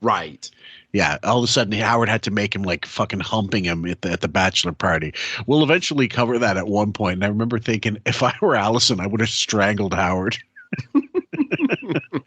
Right. Yeah, all of a sudden Howard had to make him like fucking humping him at the bachelor party. We'll eventually cover that at one point. And I remember thinking, if I were Allison, I would have strangled Howard.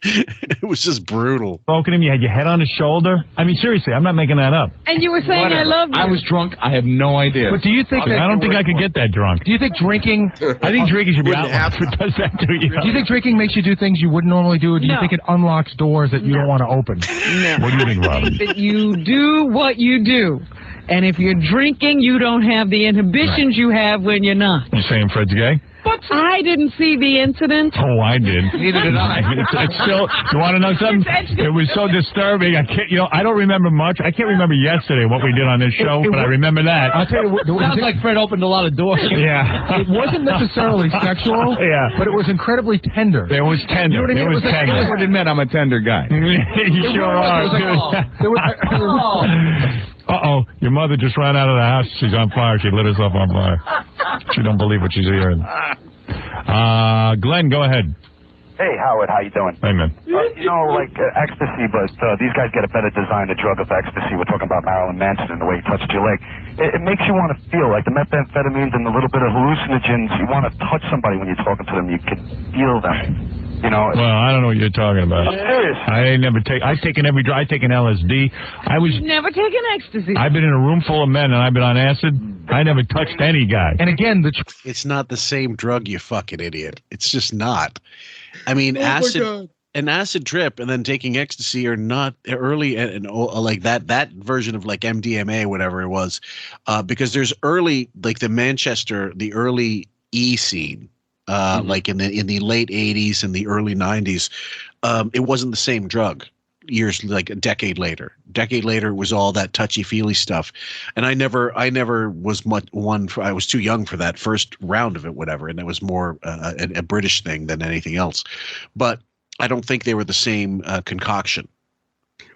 It was just brutal. Spoken him, you had your head on his shoulder. I mean, seriously, I'm not making that up. And you were saying I love you. I was drunk. I have no idea. But do you think I don't think I could get that drunk. Do you think drinking? I think drinking should be outlawed. Does that to you? Do you think drinking makes you do things you wouldn't normally do, or do you think it unlocks doors that you don't want to open? No. What do you think, Robin? I think that you do what you do. And if you're drinking, you don't have the inhibitions you have when you're not. You saying Fred's gay? But I didn't see the incident. Oh, I did. Neither did I. It's still. You want to know something? It was so disturbing. I can't. I don't remember much. I can't remember yesterday what we did on this show, but I remember that. I'll tell you what. Sounds like Fred opened a lot of doors. Yeah. It wasn't necessarily sexual. Yeah. But it was incredibly tender. It was tender. You know what I mean? It was tender. I would admit I'm a tender guy. You sure are. Uh-oh, your mother just ran out of the house. She's on fire. She lit herself on fire. She don't believe what she's hearing. Glenn, go ahead. Hey, Howard, how you doing? Hey, man. Ecstasy, but these guys get a better design, the drug of ecstasy. We're talking about Marilyn Manson and the way he touched your leg. It makes you want to feel like the methamphetamines and the little bit of hallucinogens. You want to touch somebody when you're talking to them. You can feel them. You know. Well, I don't know what you're talking about. I'm serious. I've taken every drug. I've taken LSD. You've never taken ecstasy. I've been in a room full of men, and I've been on acid. I never touched any guy. And again, it's not the same drug, you fucking idiot. It's just not. I mean, an acid trip and then taking ecstasy are not early and like that version of like MDMA, whatever it was, because there's early, like the early E scene. Like in the late 80s and the early 90s, it wasn't the same drug. Years, like a decade later, it was all that touchy-feely stuff, and I never was much one. I was too young for that first round of it, whatever, and it was more a British thing than anything else. But I don't think they were the same concoction.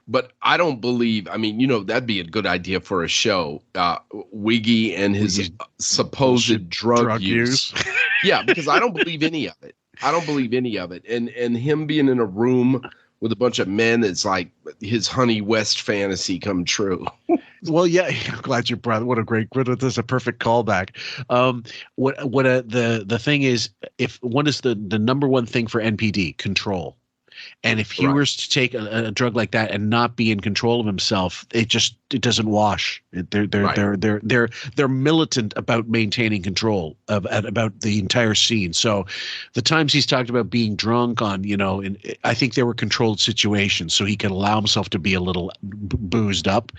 But I don't believe. I mean, that'd be a good idea for a show. Wiggy and his supposed drug use. Yeah, because I don't believe any of it. And him being in a room with a bunch of men, it's like his Honey West fantasy come true. Well, yeah, I'm glad you brought. This is a perfect callback. The thing is, what is the number one thing for NPD? Control. And if he was to take a drug like that and not be in control of himself, it doesn't wash. They're militant about maintaining control about the entire scene. So the times he's talked about being drunk on, I think they were controlled situations, so he could allow himself to be a little boozed up.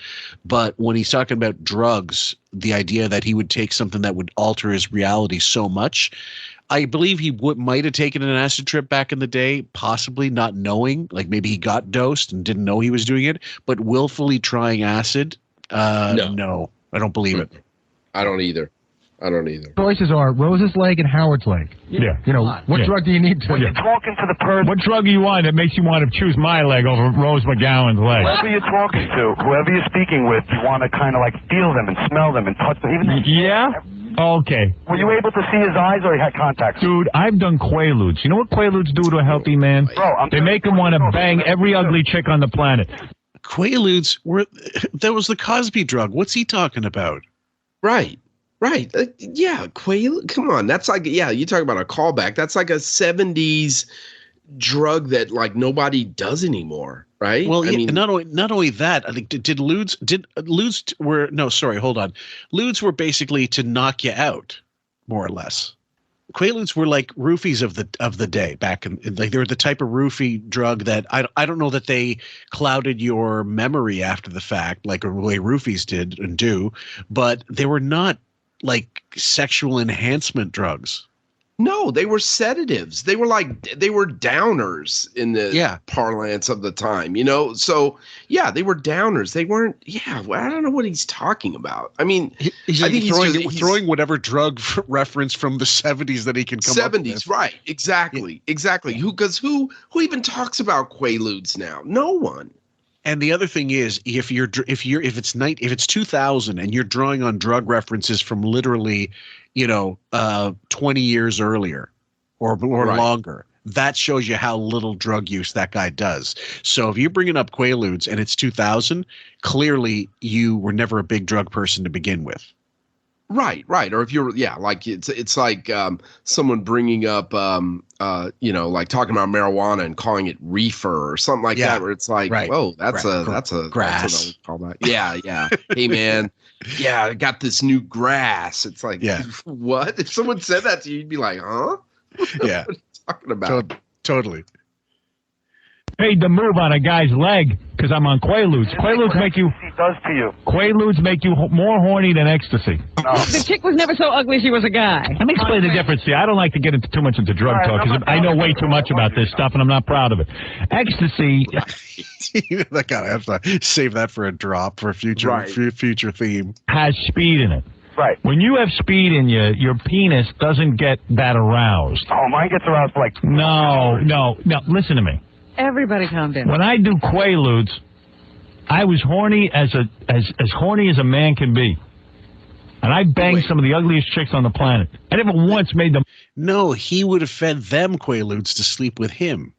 But when he's talking about drugs, the idea that he would take something that would alter his reality so much, I believe he might have taken an acid trip back in the day, possibly not knowing, like maybe he got dosed and didn't know he was doing it, but willfully trying acid. No, I don't believe it. I don't either. Choices are Rose's leg and Howard's leg. Yeah. What drug do you need to? When you're talking to the person, what drug do you want that makes you want to choose my leg over Rose McGowan's leg? whoever you're talking to, whoever you're speaking with, you want to kind of like feel them and smell them and touch them. Yeah? Okay. Were you able to see his eyes or he had contact? Dude, I've done Quaaludes. You know what Quaaludes do to a healthy man? Bro, they make him want to bang every ugly chick on the planet. Quaaludes that was the Cosby drug. What's he talking about? Right. Yeah, Quaaludes. Come on, that's like you talk about a callback. That's like a 70s drug that like nobody does anymore, right? Well, not only that. I think Ludes were basically to knock you out, more or less. Quaaludes were like roofies of the day back in like they were the type of roofie drug that I don't know that they clouded your memory after the fact like the way roofies did and do, but they were not like sexual enhancement drugs. No, they were sedatives. They were downers in the parlance of the time, So yeah, they were downers. They weren't. Yeah, well, I don't know what he's talking about. I mean, I think he's throwing whatever drug reference from the 70s that he can come up with. 70s, right? Exactly. Who even talks about Quaaludes now? No one. And the other thing is, if it's 2000 and you're drawing on drug references from literally, 20 years earlier or longer, that shows you how little drug use that guy does. So if you're bringing up Quaaludes and it's 2000, clearly you were never a big drug person to begin with. Right. Or if you're, like it's like someone bringing up, like talking about marijuana and calling it reefer or something like that, where it's like, whoa, that's a grass. Call that. Yeah. Hey man, I got this new grass. It's like, what? If someone said that to you, you'd be like, huh? Yeah. What are you talking about? Totally. Paid the move on a guy's leg because I'm on Quaaludes. Quaaludes make you. Quaaludes make you more horny than ecstasy. No. The chick was never so ugly she was a guy. Let me explain the difference here. I don't like to get too much into drug talk because I know way too much about this stuff and I'm not proud of it. Ecstasy. That guy, I have to save that for a drop for a future theme. Has speed in it. Right. When you have speed in you, your penis doesn't get that aroused. Oh, mine gets aroused for like. No. Listen to me. Everybody calm down. When I do Quaaludes, I was horny as horny as a man can be. And I banged some of the ugliest chicks on the planet. I never once made them. No, he would have fed them Quaaludes to sleep with him.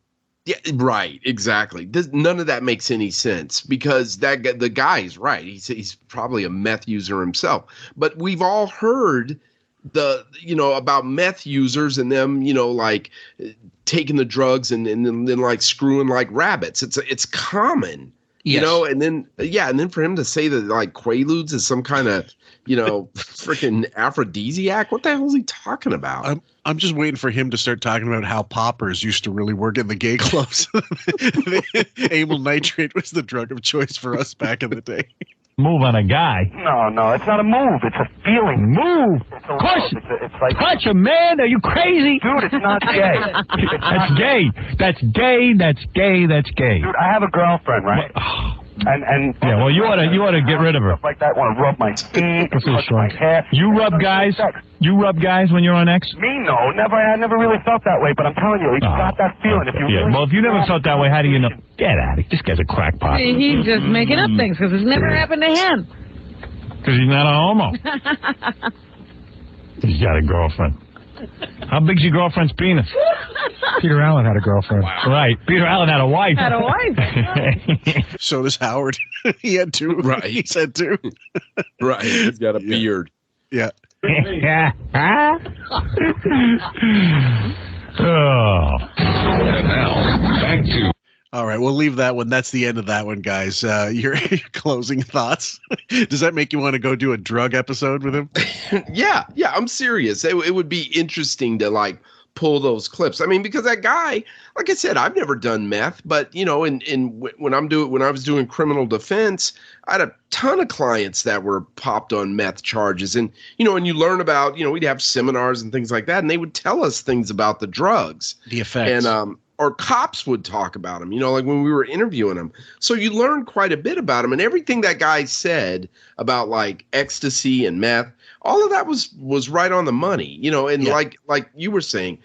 Yeah, right. Exactly. None of that makes any sense because the guy's right. He's probably a meth user himself. But we've all heard about meth users and them, like taking the drugs and then like screwing like rabbits. It's common, and then for him to say that like Quaaludes is some kind of, freaking aphrodisiac. What the hell is he talking about? I'm just waiting for him to start talking about how poppers used to really work in the gay clubs. Amyl nitrate was the drug of choice for us back in the day. Move on a guy. No, it's not a move. It's a feeling. Move. It's like touch a man. Are you crazy? Dude, it's not gay. That's gay. That's gay. That's gay. That's gay. Dude, I have a girlfriend, right? And well, you ought to get rid of her. Stuff like that. Want to rub my feet, touch my hair. You rub guys when you're on X? Me, no, never. I never really felt that way. But I'm telling you, it's got that feeling. Well, if you never felt that way, how do you know? Get out of here. This guy's a crackpot. He's just making up things because it's never happened to him. Because he's not a homo. He's got a girlfriend. How big's your girlfriend's penis? Peter Allen had a girlfriend. Wow. Right. Peter Allen had a wife. So does Howard. He had two. Right. He said two. Right. He's got a beard. Yeah. Oh. And now, back to... All right, we'll leave that one. That's the end of that one, guys. Your closing thoughts? Does that make you want to go do a drug episode with him? Yeah, I'm serious. It would be interesting to like pull those clips. I mean, because that guy, like I said, I've never done meth, but when I was doing criminal defense, I had a ton of clients that were popped on meth charges, and and you learn about, we'd have seminars and things like that, and they would tell us things about the drugs, the effects, and or cops would talk about them, like when we were interviewing them. So you learn quite a bit about them, and everything that guy said about like ecstasy and meth, all of that was right on the money, and like you were saying,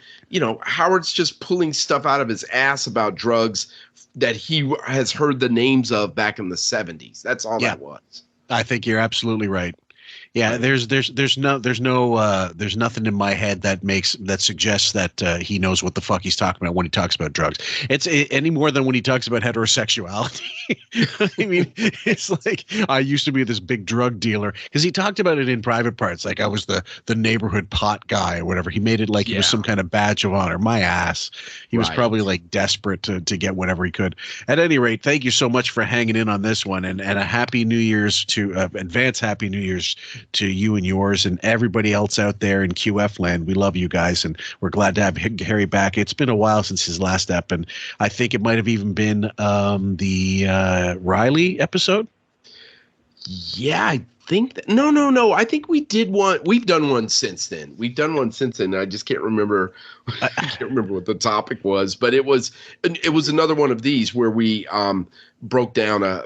Howard's just pulling stuff out of his ass about drugs that he has heard the names of back in the 70s. That's all that was. I think you're absolutely right. Yeah, there's nothing in my head that suggests that he knows what the fuck he's talking about when he talks about drugs. It's any more than when he talks about heterosexuality. I mean, it's like I used to be this big drug dealer, because he talked about it in private parts, like I was the neighborhood pot guy or whatever. He made it like it was some kind of badge of honor. My ass. He was probably like desperate to get whatever he could. At any rate, thank you so much for hanging in on this one, and a happy New Year's to advance happy New Year's to you and yours and everybody else out there in QF land. We love you guys, and we're glad to have Harry back. It's been a while since his last ep, and I think it might have even been the Riley episode. Yeah, I think that, no. I think we did one. We've done one since then. I just can't remember. I can't remember what the topic was, but it was another one of these where we broke down a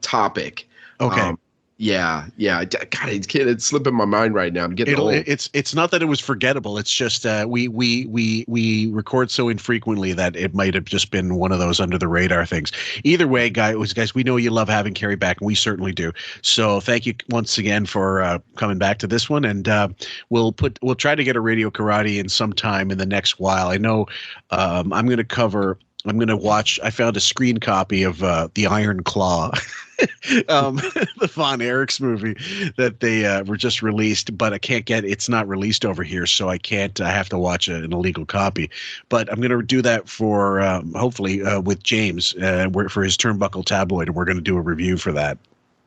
topic. Okay. Yeah. God, it's slipping my mind right now. I'm getting old. It's not that it was forgettable. It's just we record so infrequently that it might have just been one of those under the radar things. Either way, guys, we know you love having Cary back, and we certainly do. So thank you once again for coming back to this one, and we'll try to get a Radio Karate in sometime in the next while. I know I'm going to watch. I found a screen copy of The Iron Claw. The Von Erichs movie that they were just released, but it's not released over here, so I have to watch an illegal copy. But I'm going to do that for hopefully with James for his Turnbuckle Tabloid, and we're going to do a review for that.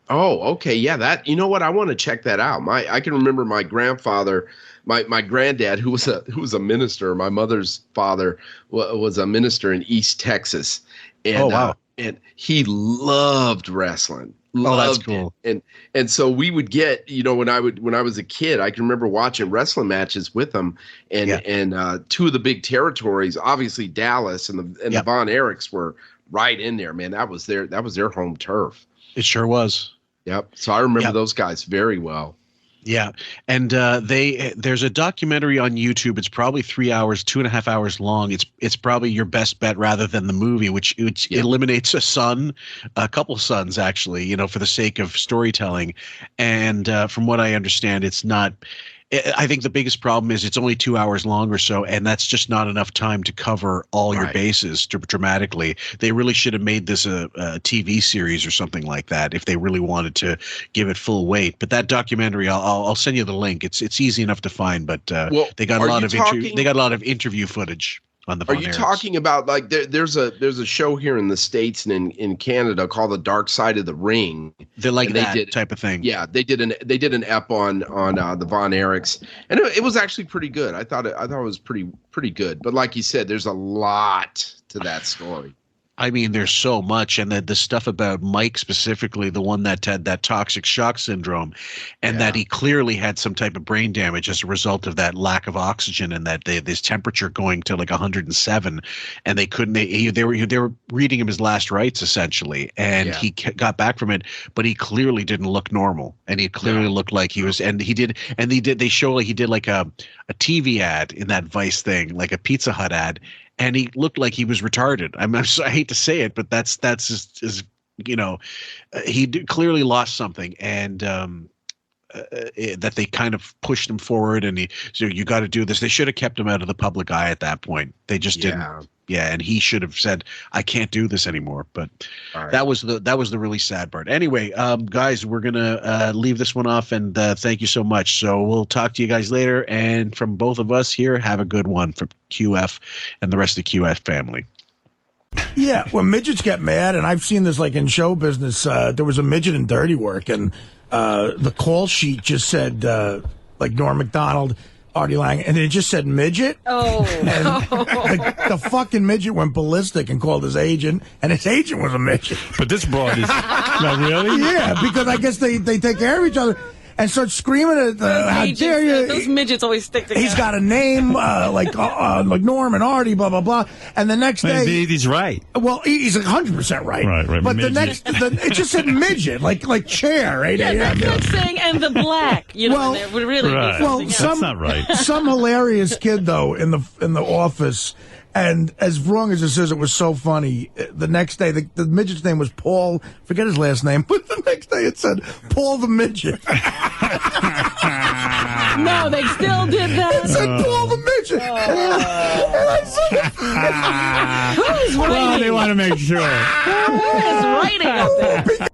Oh, okay. Yeah, that, you know what? I want to check that out. I can remember my grandfather, my granddad, who was a minister. My mother's father was a minister in East Texas. And, oh, wow. And he loved wrestling. That's cool. And so we would get, when I was a kid, I can remember watching wrestling matches with him, and two of the big territories, obviously Dallas and the Von Erichs were right in there, man. That was their home turf. It sure was. Yep. So I remember those guys very well. Yeah. And there's a documentary on YouTube. It's probably 3 hours, 2.5 hours long. It's probably your best bet rather than the movie, which eliminates a couple sons actually, for the sake of storytelling. And from what I understand, it's not. I think the biggest problem is it's only 2 hours long or so, and that's just not enough time to cover all your bases dramatically. They really should have made this a TV series or something like that if they really wanted to give it full weight. But that documentary, I'll send you the link. It's easy enough to find, but they got a lot of interview footage on the Von Are you Erichs. Talking about like there's a show here in the States and in Canada called The Dark Side of the Ring? They're like that type of thing. Yeah, they did an ep on the Von Erichs, and it was actually pretty good. I thought it was pretty good. But like you said, there's a lot to that story. I mean, there's so much, and the stuff about Mike specifically, the one that had that toxic shock syndrome, and that he clearly had some type of brain damage as a result of that lack of oxygen, and that this temperature going to like 107, and they couldn't. They were reading him his last rites essentially, and he got back from it, but he clearly didn't look normal, and he clearly looked like he was. And they show like he did like a TV ad in that Vice thing, like a Pizza Hut ad. And he looked like he was retarded. I hate to say it, but that's just he clearly lost something. And that they kind of pushed him forward, and he said, "You got to do this." They should have kept him out of the public eye at that point. They just didn't. Yeah, and he should have said, "I can't do this anymore." But that was the really sad part. Anyway, guys, we're gonna leave this one off, and thank you so much. So we'll talk to you guys later. And from both of us here, have a good one from QF and the rest of the QF family. Yeah, when midgets get mad, and I've seen this like in show business. There was a midget in Dirty Work, and the call sheet just said like Norm Macdonald, Artie Lang, and it just said midget. Oh. And the fucking midget went ballistic and called his agent, and his agent was a midget. But this broad is... No, really? Yeah, because I guess they take care of each other. And start screaming at how dare you? Those midgets always stick together. He's got a name like Norm and Artie, blah blah blah. And the next day, he's right. Well, he's 100% right. Right. But midget. it just said midget, like chair. Right? Yeah, that's like saying and the black. You know, well, would really right. be well, that's not right. Some hilarious kid though in the office. And as wrong as this is, it was so funny. The next day, the midget's name was Paul. Forget his last name. But the next day, it said Paul the Midget. No, they still did that. It said Paul the Midget. And I said, who's writing? Well, they want to make sure. Who is writing up there?